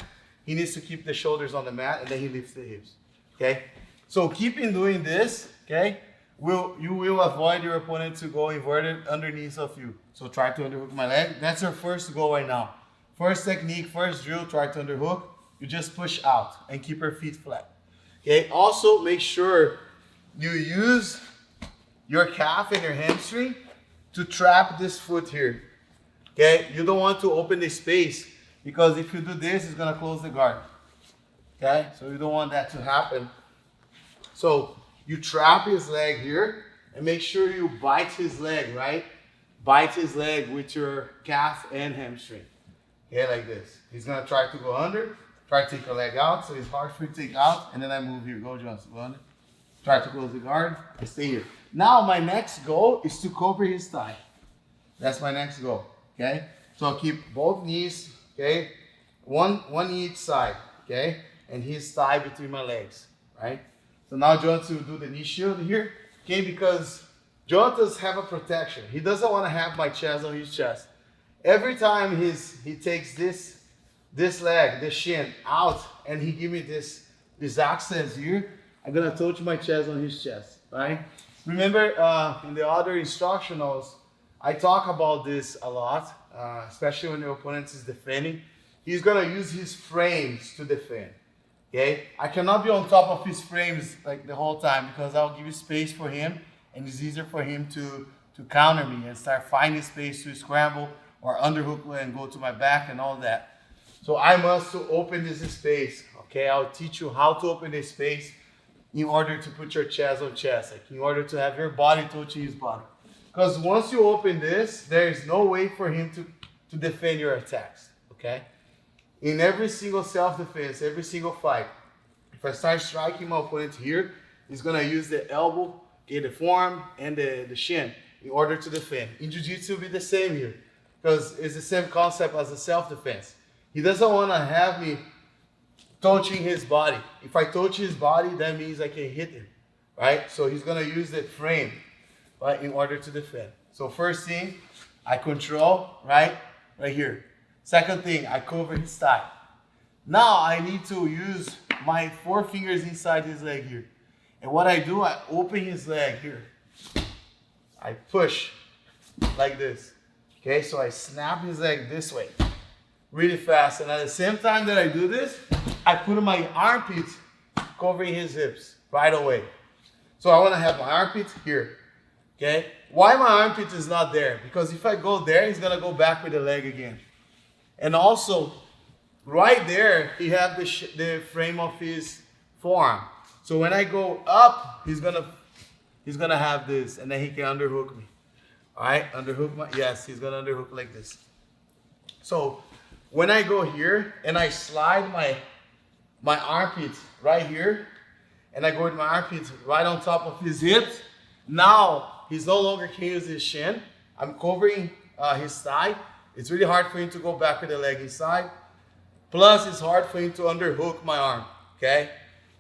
he needs to keep the shoulders on the mat, and then he lifts the hips, okay? So keeping doing this, okay, you will avoid your opponent to go inverted underneath of you. So try to underhook my leg. That's your first goal right now. First technique, first drill, try to underhook. You just push out and keep your feet flat. Okay, also make sure you use your calf and your hamstring to trap this foot here. Okay, you don't want to open the space because if you do this, it's gonna close the guard. Okay, so you don't want that to happen. So you trap his leg here and make sure you bite his leg, right? Bite his leg with your calf and hamstring. Okay, like this. He's gonna try to go under, try to take your leg out, so it's hard for you to take out, and then I move here. Go, Johnson, go under. Try to close the guard, and stay here. Now my next goal is to cover his thigh. That's my next goal, okay? So I'll keep both knees, okay? One knee each side, okay? And his thigh between my legs, right? So now Jonathan will do the knee shield here, okay? Because Jonathan's have a protection. He doesn't want to have my chest on his chest. Every time he takes this leg, this shin out, and he give me this access here, I'm gonna touch my chest on his chest, right? Remember in the other instructionals, I talk about this a lot, especially when your opponent is defending. He's gonna use his frames to defend, okay? I cannot be on top of his frames like the whole time because I'll give you space for him and it's easier for him to counter me and start finding space to scramble or underhook and go to my back and all that. So I must open this space, okay? I'll teach you how to open this space in order to put your chest on chest, like in order to have your body touching his body. Because once you open this, there is no way for him to defend your attacks, okay? In every single self-defense, every single fight, if I start striking my opponent here, he's gonna use the elbow, okay, the forearm, and the shin in order to defend. In Jiu-Jitsu, it'll be the same here, because it's the same concept as a self-defense. He doesn't wanna have me touching his body. If I touch his body, that means I can hit him, right? So he's gonna use the frame, right, in order to defend. So first thing, I control, right here. Second thing, I cover his thigh. Now I need to use my 4 fingers inside his leg here. And what I do, I open his leg here. I push like this. Okay, so I snap his leg this way, really fast. And at the same time that I do this, I put my armpits covering his hips right away. So I want to have my armpit here, okay? Why my armpit is not there? Because if I go there, he's gonna go back with the leg again. And also, right there, he have the frame of his forearm. So when I go up, he's gonna have this, and then he can underhook me. All right, yes, he's gonna underhook like this. So when I go here and I slide my armpit right here, and I go with my armpit right on top of his hips, now he's no longer can use his shin. I'm covering his thigh. It's really hard for him to go back with the leg inside. Plus, it's hard for him to underhook my arm, okay?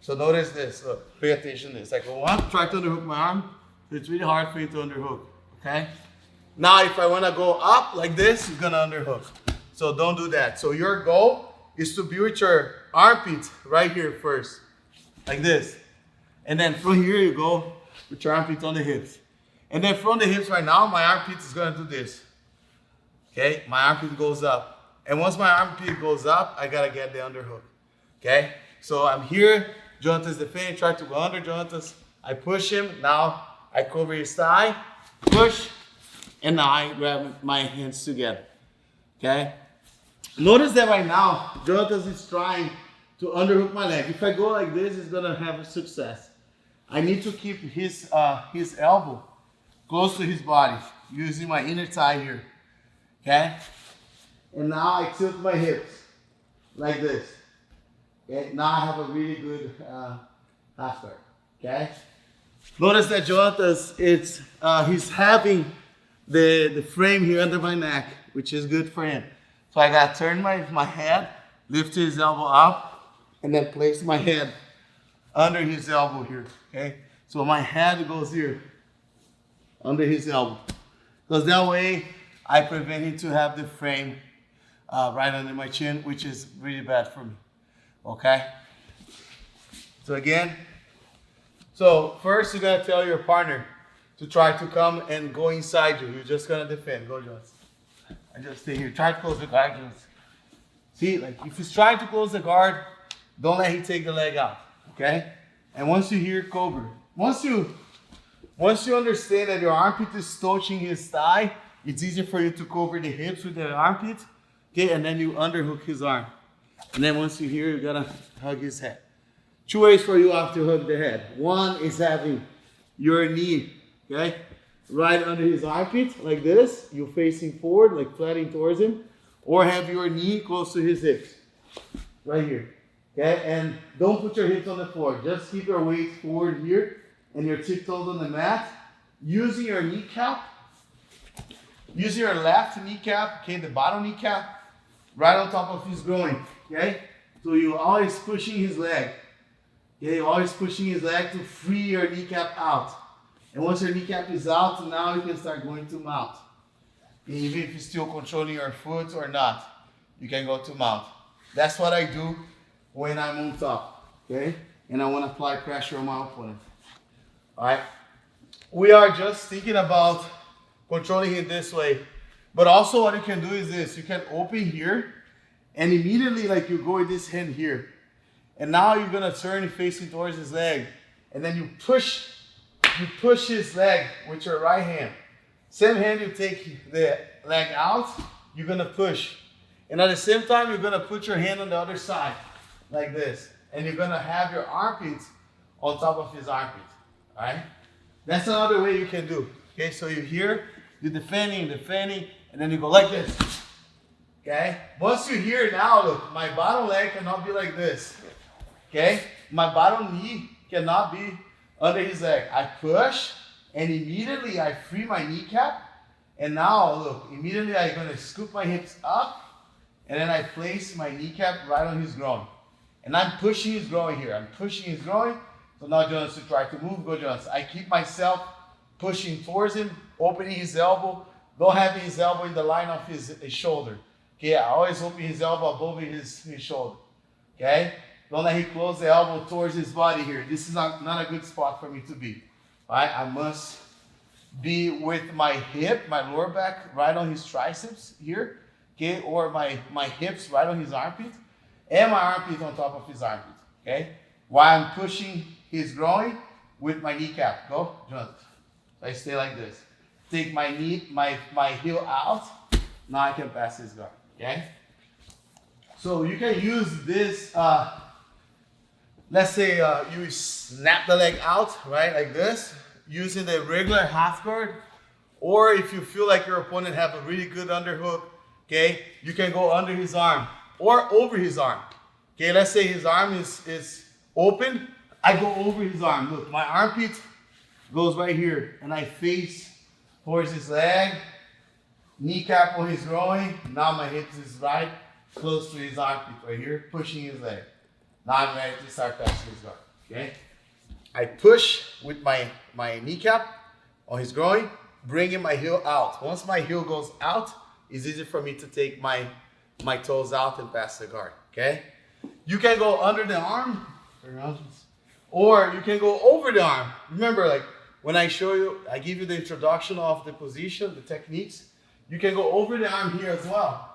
So notice this, look, pay attention to this. I go up, try to underhook my arm, so it's really hard for him to underhook, okay? Now, if I wanna go up like this, he's gonna underhook. So don't do that. So your goal is to be with your armpit right here first, like this. And then from here you go with your armpit on the hips. And then from the hips right now, my armpit is gonna do this. Okay, my armpit goes up. And once my armpit goes up, I gotta get the underhook. Okay, so I'm here, Jonathan's defending, try to go under Jonathan's. I push him, now I cover his thigh, push, and now I grab my hands together. Okay, notice that right now, Jonathan is trying to underhook my leg. If I go like this, it's gonna have a success. I need to keep his elbow close to his body, using my inner thigh here. Okay? And now I tilt my hips like this. Okay? Now I have a really good half guard. Okay? Notice that Jonathan's, he's having the frame here under my neck, which is good for him. So I gotta turn my head, lift his elbow up, and then place my head under his elbow here. Okay? So my head goes here, under his elbow. Because that way, I prevent him to have the frame right under my chin, which is really bad for me, okay? So again, first you gotta tell your partner to try to come and go inside you. You're just gonna defend. Go, Jones. I just stay here. Try to close the guard, Jones. See, like if he's trying to close the guard, don't let him take the leg out, okay? And once you hear cobra, once you Once you understand that your armpit is touching his thigh, it's easier for you to cover the hips with the armpit. Okay, and then you underhook his arm. And then once you're here, you gotta hug his head. Two ways for you have to hug the head. One is having your knee, okay, right under his armpit, like this. You're facing forward, like flattening towards him. Or have your knee close to his hips, right here. Okay, and don't put your hips on the floor. Just keep your weight forward here and your tiptoes on the mat. Using your kneecap, using your left kneecap, okay, the bottom kneecap, right on top of his groin, okay? So you're always pushing his leg. Okay, you're always pushing his leg to free your kneecap out. And once your kneecap is out, now you can start going to mount. Okay, even if you're still controlling your foot or not, you can go to mount. That's what I do when I'm on top, okay? And I want to apply pressure on my opponent. All right? We are just thinking about controlling it this way. But also what you can do is this. You can open here and immediately like you go with this hand here. And now you're going to turn facing towards his leg. And then you push his leg with your right hand. Same hand you take the leg out, you're going to push. And at the same time, you're going to put your hand on the other side like this. And you're going to have your armpits on top of his armpit. All right? That's another way you can do. Okay, so you're here, you're defending, and then you go like this. Okay? Once you're here now, look, my bottom leg cannot be like this. Okay? My bottom knee cannot be under his leg. I push, and immediately I free my kneecap. And now, look, immediately I'm going to scoop my hips up, and then I place my kneecap right on his groin. And I'm pushing his groin here. I'm pushing his groin. So now Jonas to try to move, go Jonas. I keep myself pushing towards him, opening his elbow, don't have his elbow in the line of his shoulder. Okay, I always open his elbow above his shoulder. Okay, don't let him close the elbow towards his body here. This is not a good spot for me to be. All right, I must be with my hip, my lower back right on his triceps here. Okay, or my hips right on his armpit, and my armpit on top of his armpit. Okay, while I'm pushing his groin with my kneecap. Go, Jonathan. I stay like this. Take my knee, my heel out. Now I can pass his guard. Okay? So you can use this, let's say you snap the leg out, right, like this, using the regular half guard. Or if you feel like your opponent have a really good underhook, okay, you can go under his arm or over his arm. Okay, let's say his arm is open. I go over his arm. Look, my armpit goes right here, and I face towards his leg, kneecap on his groin. Now my hips is right close to his armpit right here, pushing his leg. Now I'm ready to start passing his guard. Okay? I push with my kneecap on his groin, bringing my heel out. Once my heel goes out, it's easy for me to take my toes out and pass the guard. Okay? You can go under the arm, or you can go over the arm. Remember, like when I show you, I give you the introduction of the position, the techniques. You can go over the arm here as well.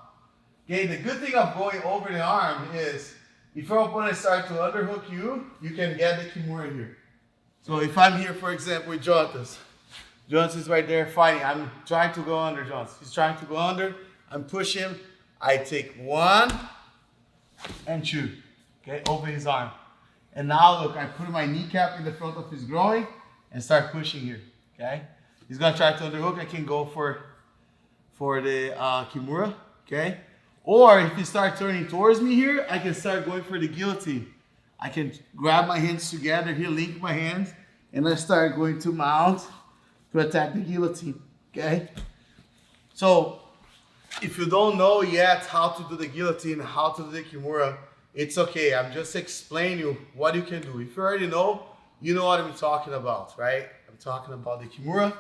Okay, the good thing of going over the arm is if your opponent starts to underhook you, you can get the Kimura here. So if I'm here, for example, with Jonas is right there fighting. I'm trying to go under Jonas. He's trying to go under. I'm pushing him. I take one and two. Okay, over his arm. And now look, I put my kneecap in the front of his groin and start pushing here. Okay, he's gonna try to underhook. I can go for the Kimura. Okay, or if he starts turning towards me here, I can start going for the guillotine. I can grab my hands together here, link my hands, and I start going to mount to attack the guillotine. Okay, so if you don't know yet how to do the guillotine, how to do the Kimura, it's okay. I'm just explaining you what you can do. If you already know, you know what I'm talking about, right? I'm talking about the Kimura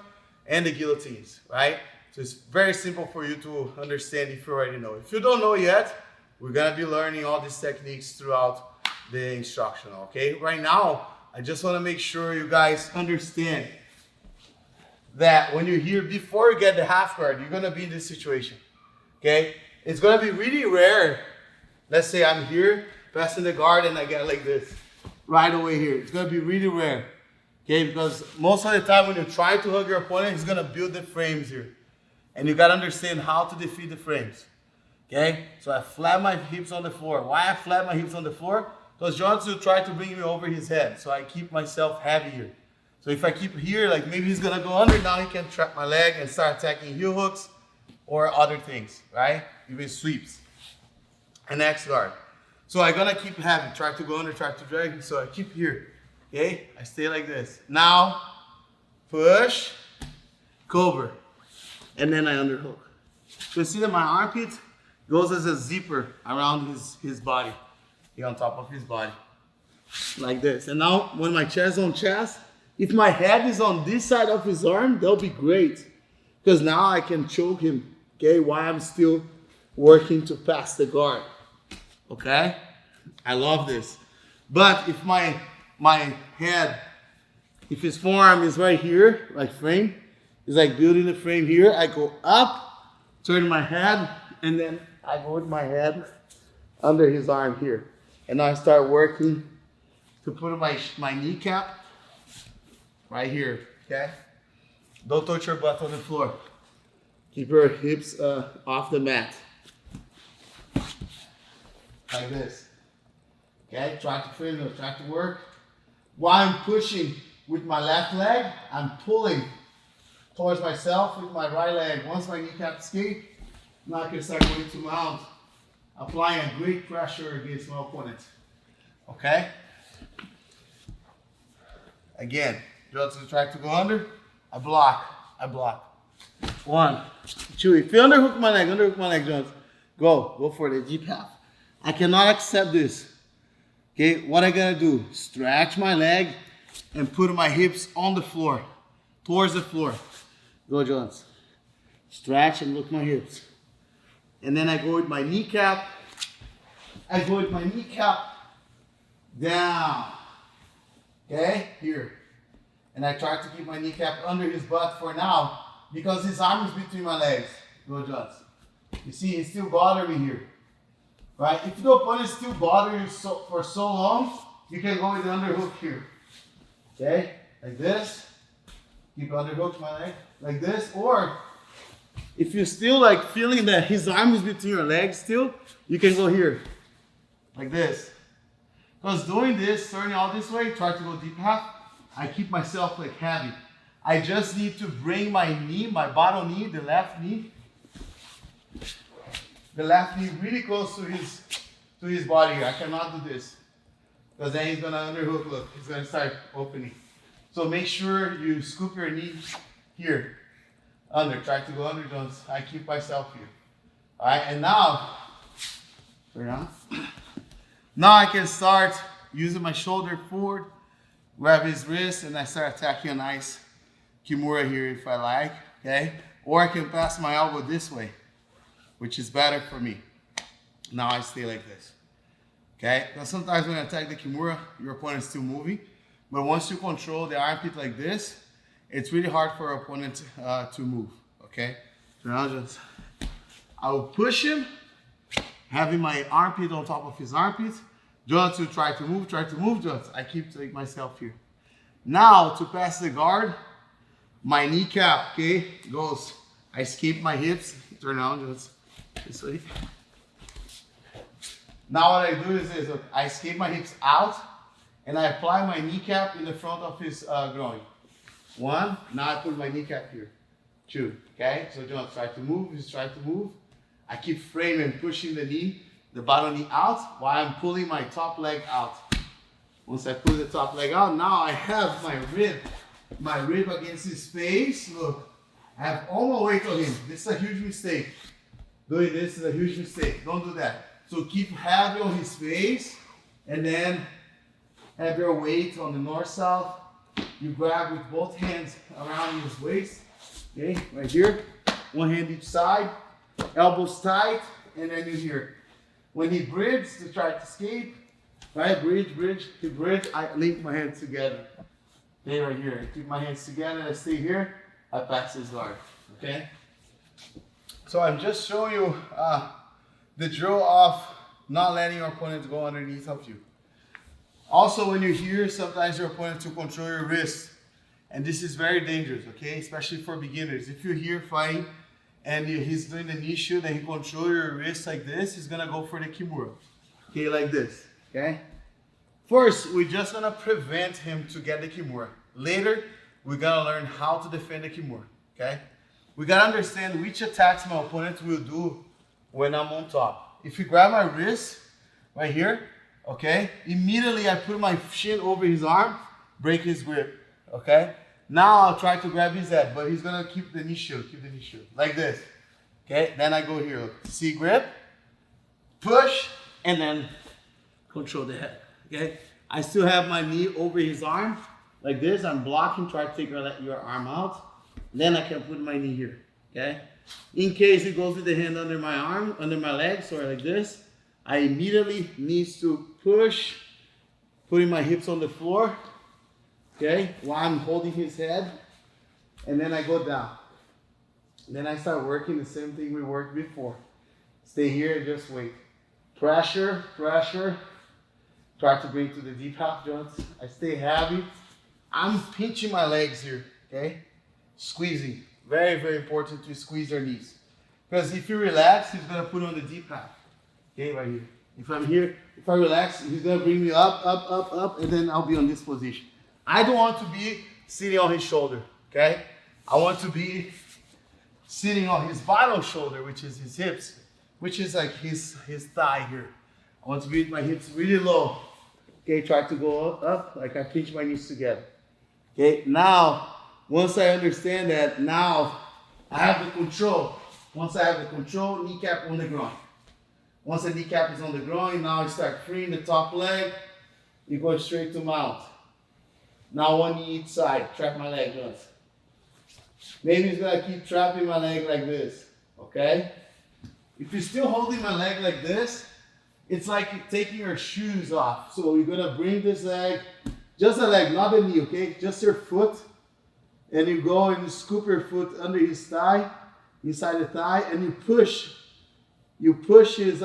and the guillotines, right? So it's very simple for you to understand if you already know. If you don't know yet, we're gonna be learning all these techniques throughout the instruction, okay? Right now, I just wanna make sure you guys understand that when you're here, before you get the half guard, you're gonna be in this situation, okay? It's gonna be really rare. Let's say I'm here, passing the guard, and I get like this, right away here. It's gonna be really rare. Okay, because most of the time when you try to hug your opponent, he's gonna build the frames here. And you gotta understand how to defeat the frames. Okay, so I flat my hips on the floor. Why I flat my hips on the floor? Because Johnson tried to bring me over his head. So I keep myself heavy here. So if I keep here, like maybe he's gonna go under, now he can trap my leg and start attacking heel hooks or other things, right? Even sweeps. And X guard. So I'm gonna keep heavy, try to go under, try to drag. So I keep here, okay? I stay like this. Now, push, cover, and then I underhook. So you see that my armpit goes as a zipper around his body, here on top of his body, like this. And now when my chest on chest, if my head is on this side of his arm, that'll be great, because now I can choke him, okay, while I'm still working to pass the guard, okay? I love this. But if my head, if his forearm is right here, like frame, it's like building the frame here, I go up, turn my head, and then I go with my head under his arm here. And now I start working to put my kneecap right here, okay? Don't touch your butt on the floor. Keep your hips off the mat. Like this. Okay, try to frame it, try to work. While I'm pushing with my left leg, I'm pulling towards myself with my right leg. Once my kneecap escapes, now I can start going to mount, applying a great pressure against my opponent. Okay? Again, Johnson try to go under, I block. 1, 2, if you underhook my leg, Johnson. Go for the deep half. I cannot accept this. Okay, what I gotta do, stretch my leg and put my hips on the floor, towards the floor. Go, Jones. Stretch and look my hips. And then I go with my kneecap. Down. Okay, here. And I try to keep my kneecap under his butt for now because his arm is between my legs. Go, Jones. You see, he's still bothering me here. Right? If the opponent still bothering you for so long, you can go with the underhook here. Okay? Like this. Keep underhook my leg. Like this. Or if you're still like feeling that his arm is between your legs still, you can go here. Like this. Because doing this, turning all this way, try to go deep half, I keep myself like heavy. I just need to bring my knee, my bottom knee, the left knee really close to his body here. I cannot do this. Because then he's gonna underhook, look, he's gonna start opening. So make sure you scoop your knee here. Under, try to go under, Jones. I keep myself here. All right, and now, turn on. Now I can start using my shoulder forward, grab his wrist, and I start attacking a nice Kimura here if I like, okay? Or I can pass my elbow this way, which is better for me. Now I stay like this, okay? Now sometimes when I attack the Kimura, your opponent's still moving, but once you control the armpit like this, it's really hard for your opponent to move, okay? So now just, I will push him, having my armpit on top of his armpit. Johnson try to move, Johnson. I keep taking myself here. Now, to pass the guard, my kneecap, okay, goes. I escape my hips, turn around, Johnson, this way. Now what I do is this, look, I escape my hips out, and I apply my kneecap in the front of his groin. 1, now I put my kneecap here. 2, okay? So Johnson try to move, he's trying to move. I keep framing, pushing the knee, the bottom knee out, while I'm pulling my top leg out. Once I pull the top leg out, now I have my rib against his face. Look, I have all my weight on him. This is a huge mistake. Doing this is a huge mistake. Don't do that. So keep heavy on his face, and then have your weight on the north-south. You grab with both hands around his waist. Okay, right here. One hand each side. Elbows tight, and then you here. When he bridges to try to escape, right? Bridge, he bridge, I link my hands together. Okay, right here. I keep my hands together, I stay here, I pass his guard. Okay? So I'm just showing you the drill of not letting your opponent go underneath of you. Also, when you're here, sometimes your opponent to control your wrist. And this is very dangerous, okay? Especially for beginners. If you're here fighting and he's doing the knee shoot and he controls your wrist like this, he's gonna go for the Kimura. Okay, like this, okay? First, we're just gonna prevent him to get the Kimura. Later, we're gonna learn how to defend the Kimura, okay? We gotta understand which attacks my opponent will do when I'm on top. If you grab my wrist, right here, okay? Immediately I put my shin over his arm, break his grip, okay? Now I'll try to grab his head, but he's gonna keep the knee shield, like this, okay? Then I go here, look. See grip, push, and then control the head, okay? I still have my knee over his arm, like this. I'm blocking, try to take your arm out. Then I can put my knee here, okay? In case it goes with the hand under my arm, under my leg, sorry, like this, I immediately need to push, putting my hips on the floor, okay, while I'm holding his head, and then I go down. Then I start working the same thing we worked before. Stay here and just wait. Pressure, pressure. Try to bring to the deep half joints. I stay heavy. I'm pinching my legs here, okay? Squeezing. Very, very important to squeeze your knees. Because if you relax, he's gonna put on the deep half. Okay, right here. If I'm here, if I relax, he's gonna bring me up, up, up, up, and then I'll be on this position. I don't want to be sitting on his shoulder, okay? I want to be sitting on his bottom shoulder, which is his hips, which is like his thigh here. I want to be with my hips really low. Okay, try to go up, like I pinch my knees together. Okay, now, once I understand that, now I have the control. Once I have the control, kneecap on the ground. Once the kneecap is on the ground, now I start freeing the top leg. You go straight to mount. Now one knee each side, trap my leg joints. Maybe he's gonna keep trapping my leg like this, okay? If you're still holding my leg like this, it's like taking your shoes off. So you're gonna bring this leg, just the leg, not the knee, okay? Just your foot. And you go and you scoop your foot under his thigh, inside the thigh, and you push. You push his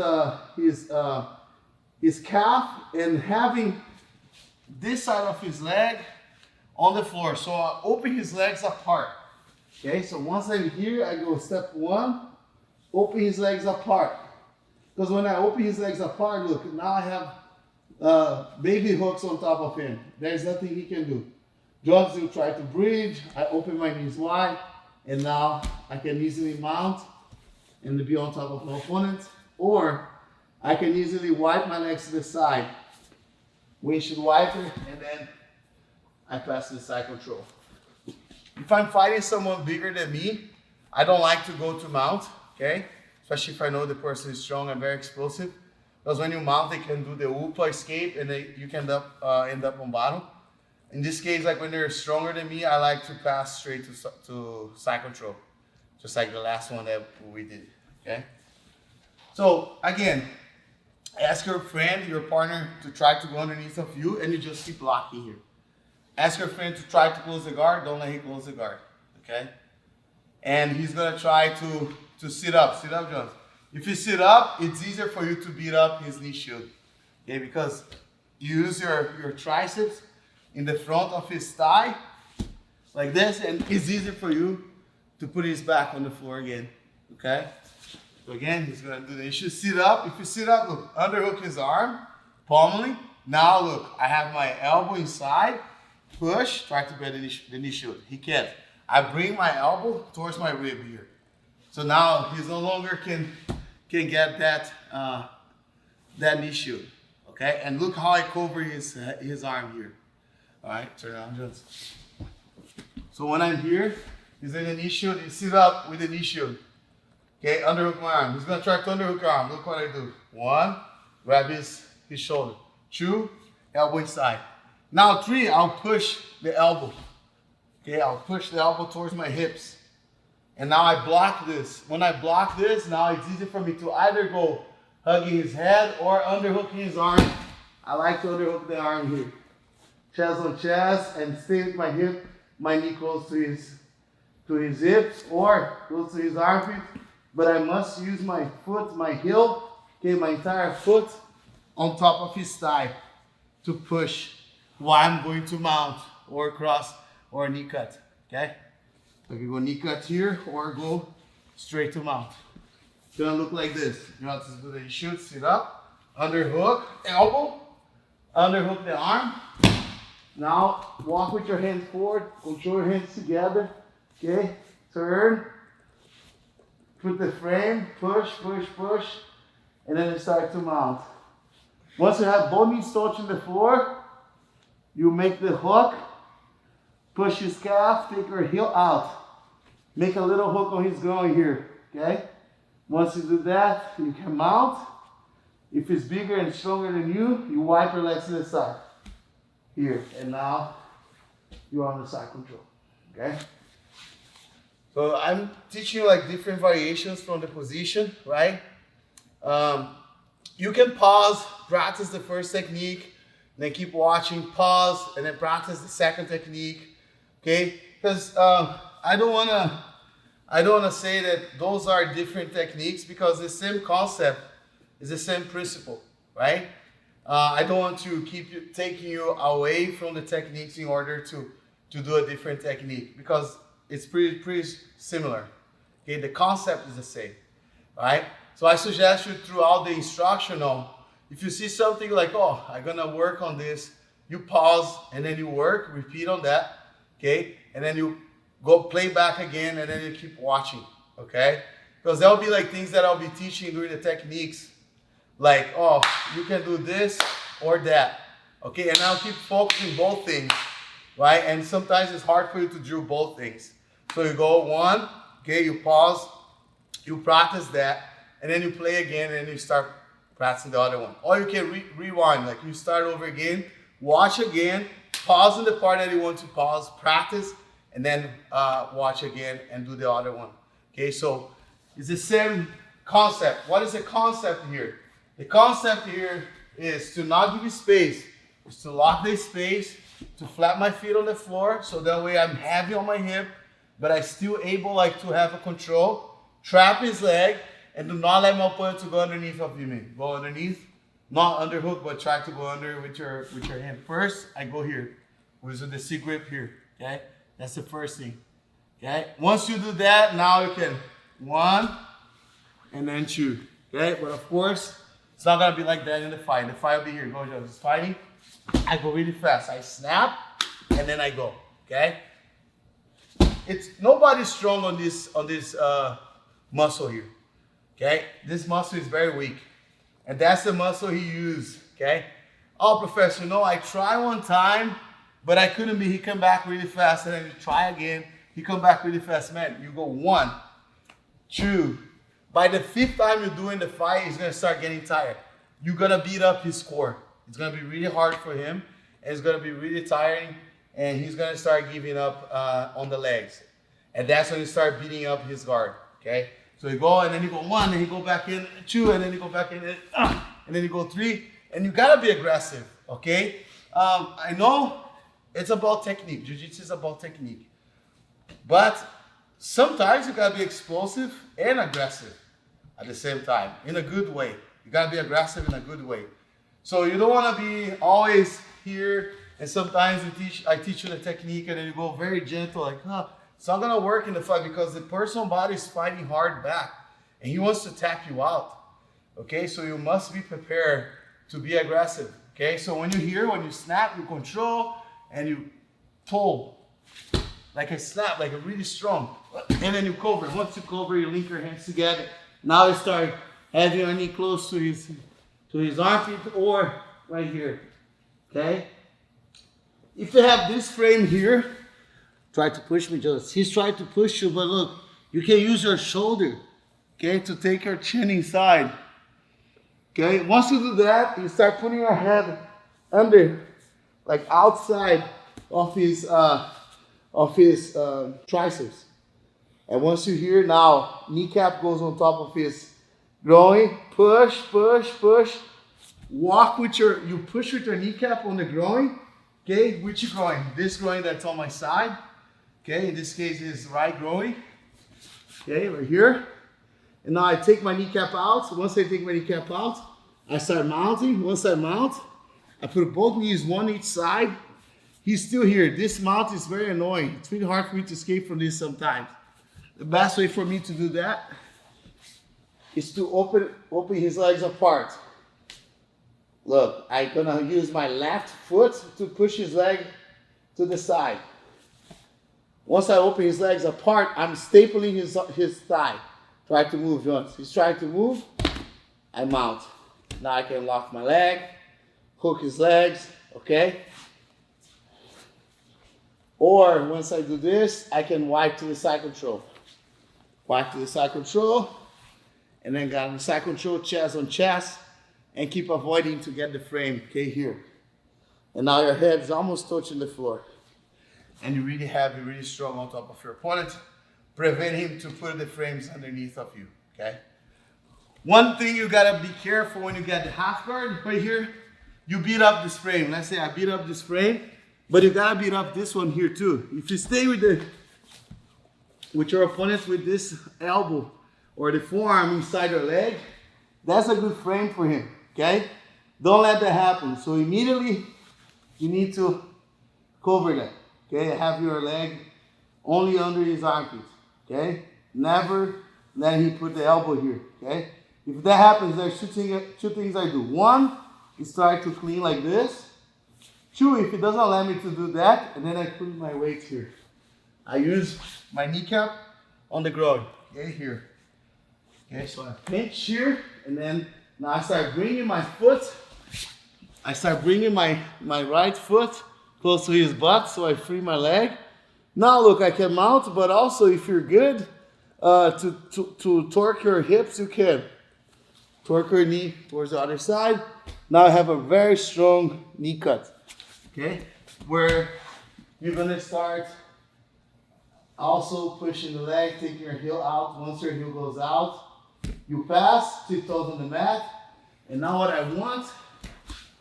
calf and having this side of his leg on the floor. So I open his legs apart. Okay, so once I'm here, I go step one, open his legs apart. Because when I open his legs apart, look, now I have baby hooks on top of him. There's nothing he can do. Jones will try to bridge. I open my knees wide, and now I can easily mount and be on top of my opponent. Or I can easily wipe my legs to the side. Windshield wiper, and then I pass the side control. If I'm fighting someone bigger than me, I don't like to go to mount, okay? Especially if I know the person is strong and very explosive. Because when you mount, they can do the UPA escape, and you can end up on bottom. In this case, like when they're stronger than me, I like to pass straight to side control. Just like the last one that we did, okay? So again, ask your friend, your partner to try to go underneath of you, and you just keep blocking here. Ask your friend to try to close the guard, don't let him close the guard, okay? And he's gonna try to sit up Jones. If you sit up, it's easier for you to beat up his knee shield, okay? Because you use your triceps in the front of his thigh, like this, and it's easier for you to put his back on the floor again, okay? So again, he's gonna do that. You should sit up. If you sit up, look, underhook his arm, pommeling. Now look, I have my elbow inside, push, try to get the knee shield. He can't. I bring my elbow towards my rib here. So now he's no longer can get that knee shield, okay? And look how I cover his arm here. All right, turn around, Jones. So when I'm here, he's in the knee shield. You sit up with the knee shield. Okay, underhook my arm. He's gonna try to underhook your arm. Look what I do. One, grab his shoulder. Two, elbow inside. Now three, I'll push the elbow. Okay, I'll push the elbow towards my hips. And now I block this. When I block this, now it's easy for me to either go hugging his head or underhooking his arm. I like to underhook the arm here. Chest on chest, and stay with my hip, my knee close to his hips or close to his armpit. But I must use my foot, my heel, okay, my entire foot on top of his thigh to push while I'm going to mount or cross or a knee cut, okay? So you can go knee cut here or go straight to mount. It's gonna look like this. You know, this is what you shoot, sit up, underhook, elbow, underhook the arm. Now walk with your hands forward, control your hands together, okay? Turn, put the frame, push, push, push, and then you start to mount. Once you have both knees touching the floor, you make the hook, push his calf, take your heel out. Make a little hook on his groin here, okay? Once you do that, you can mount. If it's bigger and stronger than you, you wipe your legs to the side. Here, and now you're on the side control, okay? So I'm teaching you like different variations from the position, right? You can pause, practice the first technique, then keep watching, pause, and then practice the second technique, okay? Because I don't wanna say that those are different techniques, because the same concept is the same principle, right? I don't want to keep taking you away from the techniques in order to do a different technique, because it's pretty similar. Okay, the concept is the same, right? So I suggest you throughout the instructional, if you see something like, oh, I'm gonna work on this, you pause and then you work, repeat on that, okay? And then you go play back again and then you keep watching, okay? Because there'll be like things that I'll be teaching during the techniques, like, oh, you can do this or that, okay? And I'll keep focusing both things, right? And sometimes it's hard for you to do both things. So you go one, okay, you pause, you practice that, and then you play again, and then you start practicing the other one. Or you can rewind, like you start over again, watch again, pause in the part that you want to pause, practice, and then watch again and do the other one. Okay, so it's the same concept. What is the concept here? The concept here is to not give you space, is to lock the space, to flap my feet on the floor, so that way I'm heavy on my hip, but I still able like to have a control, trap his leg, and do not let my opponent to go underneath of you. Go underneath, not underhook, but try to go under with your hand. First, I go here, with the C grip here, okay? That's the first thing, okay? Once you do that, now you can one, and then two, okay? But of course, it's not gonna be like that in the fight. The fight will be here, go just fighting. I go really fast, I snap, and then I go, okay? Nobody's strong on this muscle here. Okay, this muscle is very weak, and that's the muscle he used. Okay, oh, professor, no, I tried one time, but I couldn't be. He come back really fast, and then you try again. He come back really fast, man. You go one, two. By the fifth time you're doing the fight, he's gonna start getting tired. You're gonna beat up his core. It's gonna be really hard for him, and it's gonna be really tiring, and he's gonna start giving up on the legs, and that's when you start beating up his guard. Okay. So you go, and then you go one, and you go back in two, and then you go back in, and then you go three, and you gotta be aggressive, okay? I know it's about technique. Jiu-Jitsu is about technique. But sometimes you gotta be explosive and aggressive at the same time, in a good way. You gotta be aggressive in a good way. So you don't wanna be always here, and sometimes I teach you the technique, and then you go very gentle, like, it's not gonna work in the fight, because the personal body is fighting hard back and he wants to tap you out. Okay, so you must be prepared to be aggressive. Okay, so when you snap, you control and you pull like a snap, like a really strong, and then you cover. Once you cover, you link your hands together. Now you start having your knee close to his armpit or right here. Okay, if you have this frame here, try to push me, just. He's trying to push you, but look, you can use your shoulder, okay, to take your chin inside. Okay, once you do that, you start putting your head under, like outside of his triceps. And once you hear now, kneecap goes on top of his groin, push, push, push. Walk with you push with your kneecap on the groin, okay, which groin? This groin that's on my side. Okay, in this case is right groin. Okay, right here. And now I take my kneecap out. So once I take my kneecap out, I start mounting. Once I mount, I put both knees one each side. he's still here. This mount is very annoying. It's really hard for me to escape from this sometimes. The best way for me to do that is to open his legs apart. Look, I'm gonna use my left foot to push his leg to the side. Once I open his legs apart, I'm stapling his thigh. Try to move, Jones. He's trying to move, I mount. Now I can lock my leg, hook his legs, okay? Or once I do this, I can wipe to the side control. Wipe to the side control, and then got the side control chest on chest, and keep avoiding to get the frame, okay, here. And now your head is almost touching the floor. And you're really heavy, really strong on top of your opponent. Prevent him to put the frames underneath of you, okay? One thing you gotta be careful when you get the half guard right here, you beat up this frame. Let's say I beat up this frame, but you gotta beat up this one here too. If you stay with your opponent with this elbow or the forearm inside your leg, that's a good frame for him, okay? Don't let that happen. So immediately you need to cover that, okay? Have your leg only under his armpit, okay? Never let him put the elbow here, okay? If that happens, there's two things I do. One is try to clean like this. Two, if it doesn't allow me to do that, and then I put my weight here. I use my kneecap on the ground, okay, here. Okay, so I pinch here, and then now I start bringing my foot. I start bringing my right foot close to his butt, so I free my leg. Now look, I can mount, but also if you're good to torque your hips, you can. Torque your knee towards the other side. Now I have a very strong knee cut, okay? Where you're gonna start also pushing the leg, taking your heel out. Once your heel goes out, you pass, tiptoes on the mat. And now what I want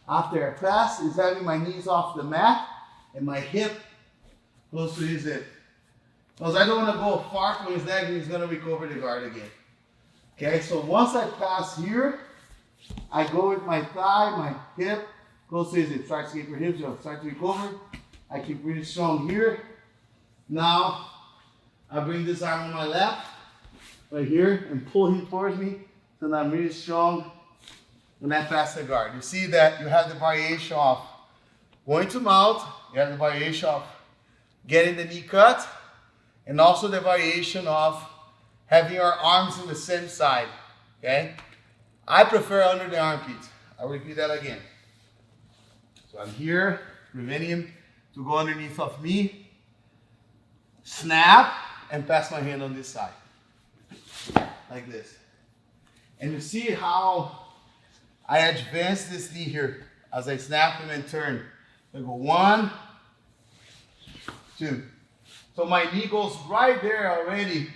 after I pass is having my knees off the mat and my hip close to his hip. Because I don't want to go far from his leg and he's going to recover the guard again. Okay, so once I pass here, I go with my thigh, my hip, close to his hip. Start to keep your hips up, start to recover. I keep really strong here. Now, I bring this arm on my left, right here, and pull him towards me. So now I'm really strong when I pass the guard. You see that you have the variation of going to mount, you have the variation of getting the knee cut, and also the variation of having your arms on the same side, okay? I prefer under the armpit. I'll repeat that again. So I'm here, preventing him to go underneath of me, snap, and pass my hand on this side, like this. And you see how I advance this knee here as I snap him and turn. I go 1, 2. So my knee goes right there already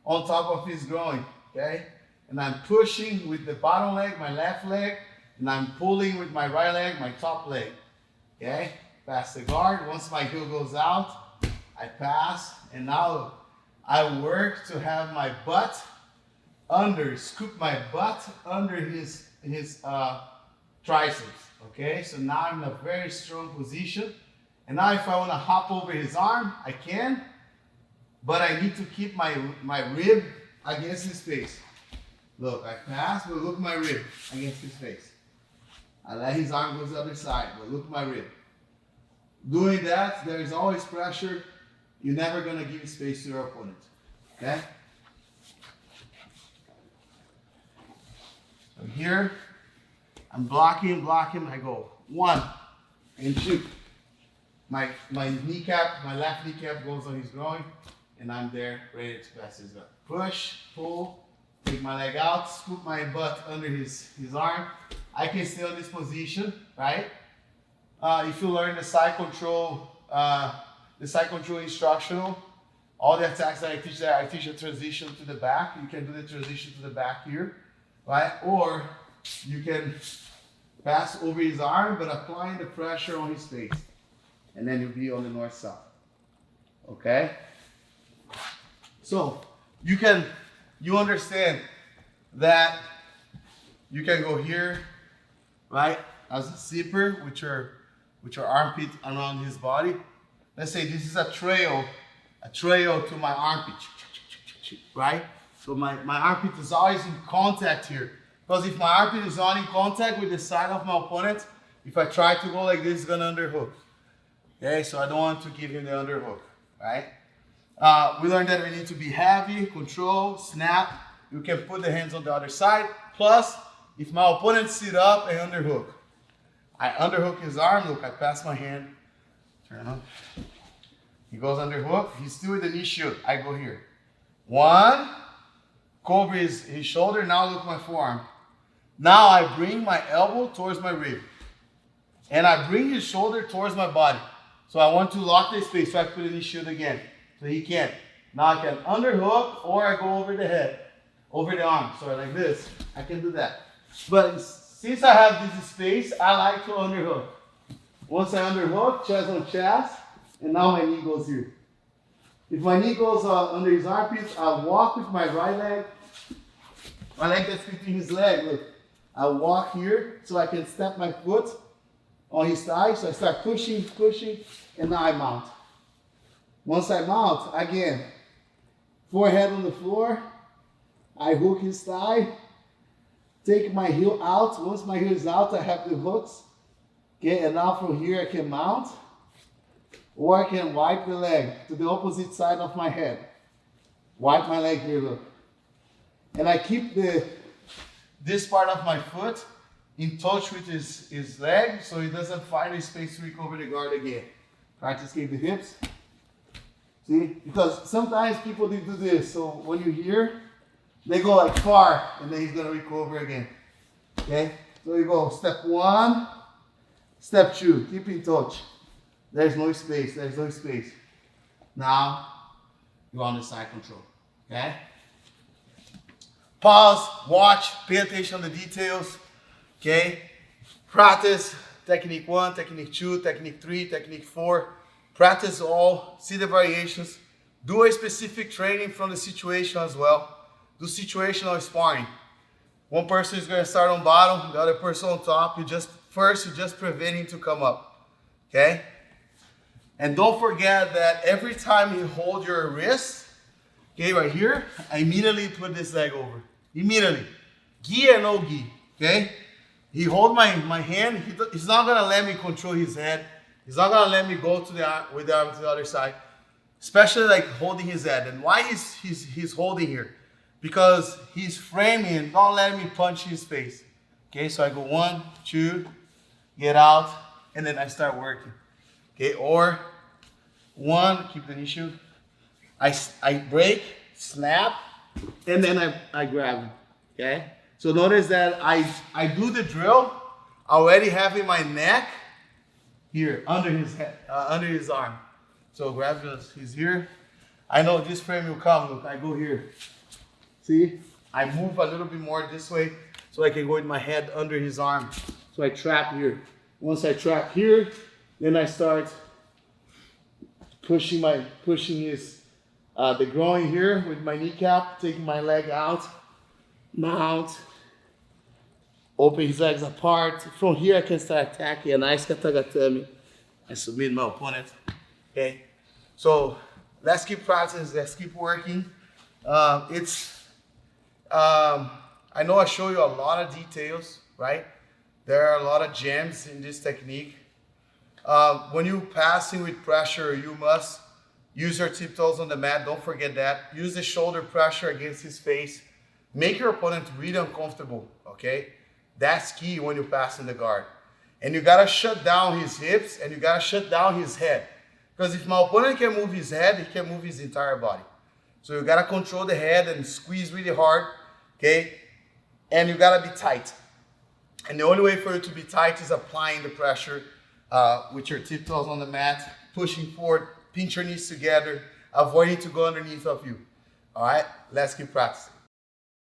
on top of his groin, okay? And I'm pushing with the bottom leg, my left leg, and I'm pulling with my right leg, my top leg, okay? Pass the guard. Once my heel goes out, I pass, and now I work to have my butt under, scoop my butt under his triceps, okay? So now I'm in a very strong position. And now if I want to hop over his arm, I can, but I need to keep my rib against his face. Look, I pass, but look at my rib against his face. I let his arm go to the other side, but look at my rib. Doing that, there is always pressure. You're never going to give space to your opponent, okay? So here, I'm blocking, I go 1 and 2. My kneecap, my left kneecap goes on his groin, and I'm there ready to pass his gut. Push, pull, take my leg out, scoop my butt under his arm. I can stay on this position, right? If you learn the side control instructional, all the attacks that I teach there, I teach a transition to the back. You can do the transition to the back here, right? Or you can pass over his arm, but applying the pressure on his face. And then you'll be on the north-south, okay? So you understand that you can go here, right? As a zipper with with your armpit around his body. Let's say this is a trail to my armpit, right? So my armpit is always in contact here. Because if my armpit is not in contact with the side of my opponent, if I try to go like this, it's gonna underhook. Okay, so I don't want to give him the underhook, right? We learned that we need to be heavy, control, snap. You can put the hands on the other side. Plus, if my opponent sit up, I underhook. I underhook his arm. Look, I pass my hand. Turn up. He goes underhook. He's still with the knee shield. I go here. One. Cover his shoulder. Now look my forearm. Now I bring my elbow towards my rib. And I bring his shoulder towards my body. So I want to lock the space. So I put the knee shield again. So he can't. Now I can underhook or I go over the head. Over the arm. So like this. I can do that. But since I have this space, I like to underhook. Once I underhook, chest on chest. And now my knee goes here. If my knee goes under his armpits, I walk with my right leg. My leg that's between his leg. Look. I walk here so I can step my foot on his thigh. So I start pushing, and now I mount. Once I mount, again, forehead on the floor. I hook his thigh. Take my heel out. Once my heel is out, I have the hooks. Okay, and now from here I can mount. Or I can wipe the leg to the opposite side of my head. Wipe my leg here, look. And I keep this part of my foot in touch with his leg so he doesn't find a space to recover the guard again. Practice keep the hips. See? Because sometimes people do this. So when you're here, they go like far and then he's going to recover again. Okay? So you go step one, step two. Keep in touch. There's no space. There's no space. Now, you're on the side control. Okay? Pause, watch, pay attention to the details. Okay? Practice technique 1, technique 2, technique 3, technique 4. Practice all. See the variations. Do a specific training from the situation as well. Do situational sparring. One person is going to start on bottom, the other person on top. You're just preventing to come up. Okay? And don't forget that every time you hold your wrist, okay, right here, I immediately put this leg over. Immediately. Gi or no gi, okay? He hold my hand. He's not going to let me control his head. He's not going to let me go to with the arm to the other side. Especially like holding his head. And why he's holding here? Because he's framing, not letting me punch his face. Okay, so I go 1, 2, get out, and then I start working. Okay, or 1, keep the knee shield. I break, snap, and then I grab him. Okay? So notice that I do the drill already having my neck here under his head, under his arm. So grab this, he's here. I know this frame will come. Look, I go here. See? I move a little bit more this way so I can go with my head under his arm. So I trap here. Once I trap here, then I start pushing his the groin here with my kneecap, taking my leg out, mount, open his legs apart. From here I can start attacking a nice katagatame and submit my opponent. Okay, so let's keep practicing, let's keep working. I know I show you a lot of details, right? There are a lot of gems in this technique. When you're passing with pressure, you must use your tiptoes on the mat. Don't forget that. Use the shoulder pressure against his face. Make your opponent really uncomfortable, okay? That's key when you're passing the guard. And you gotta shut down his hips and you gotta shut down his head. Because if my opponent can move his head, he can move his entire body. So you gotta control the head and squeeze really hard, okay? And you gotta be tight. And the only way for you to be tight is applying the pressure with your tiptoes on the mat, pushing forward, pinch your knees together, avoiding to go underneath of you. All right, let's keep practicing.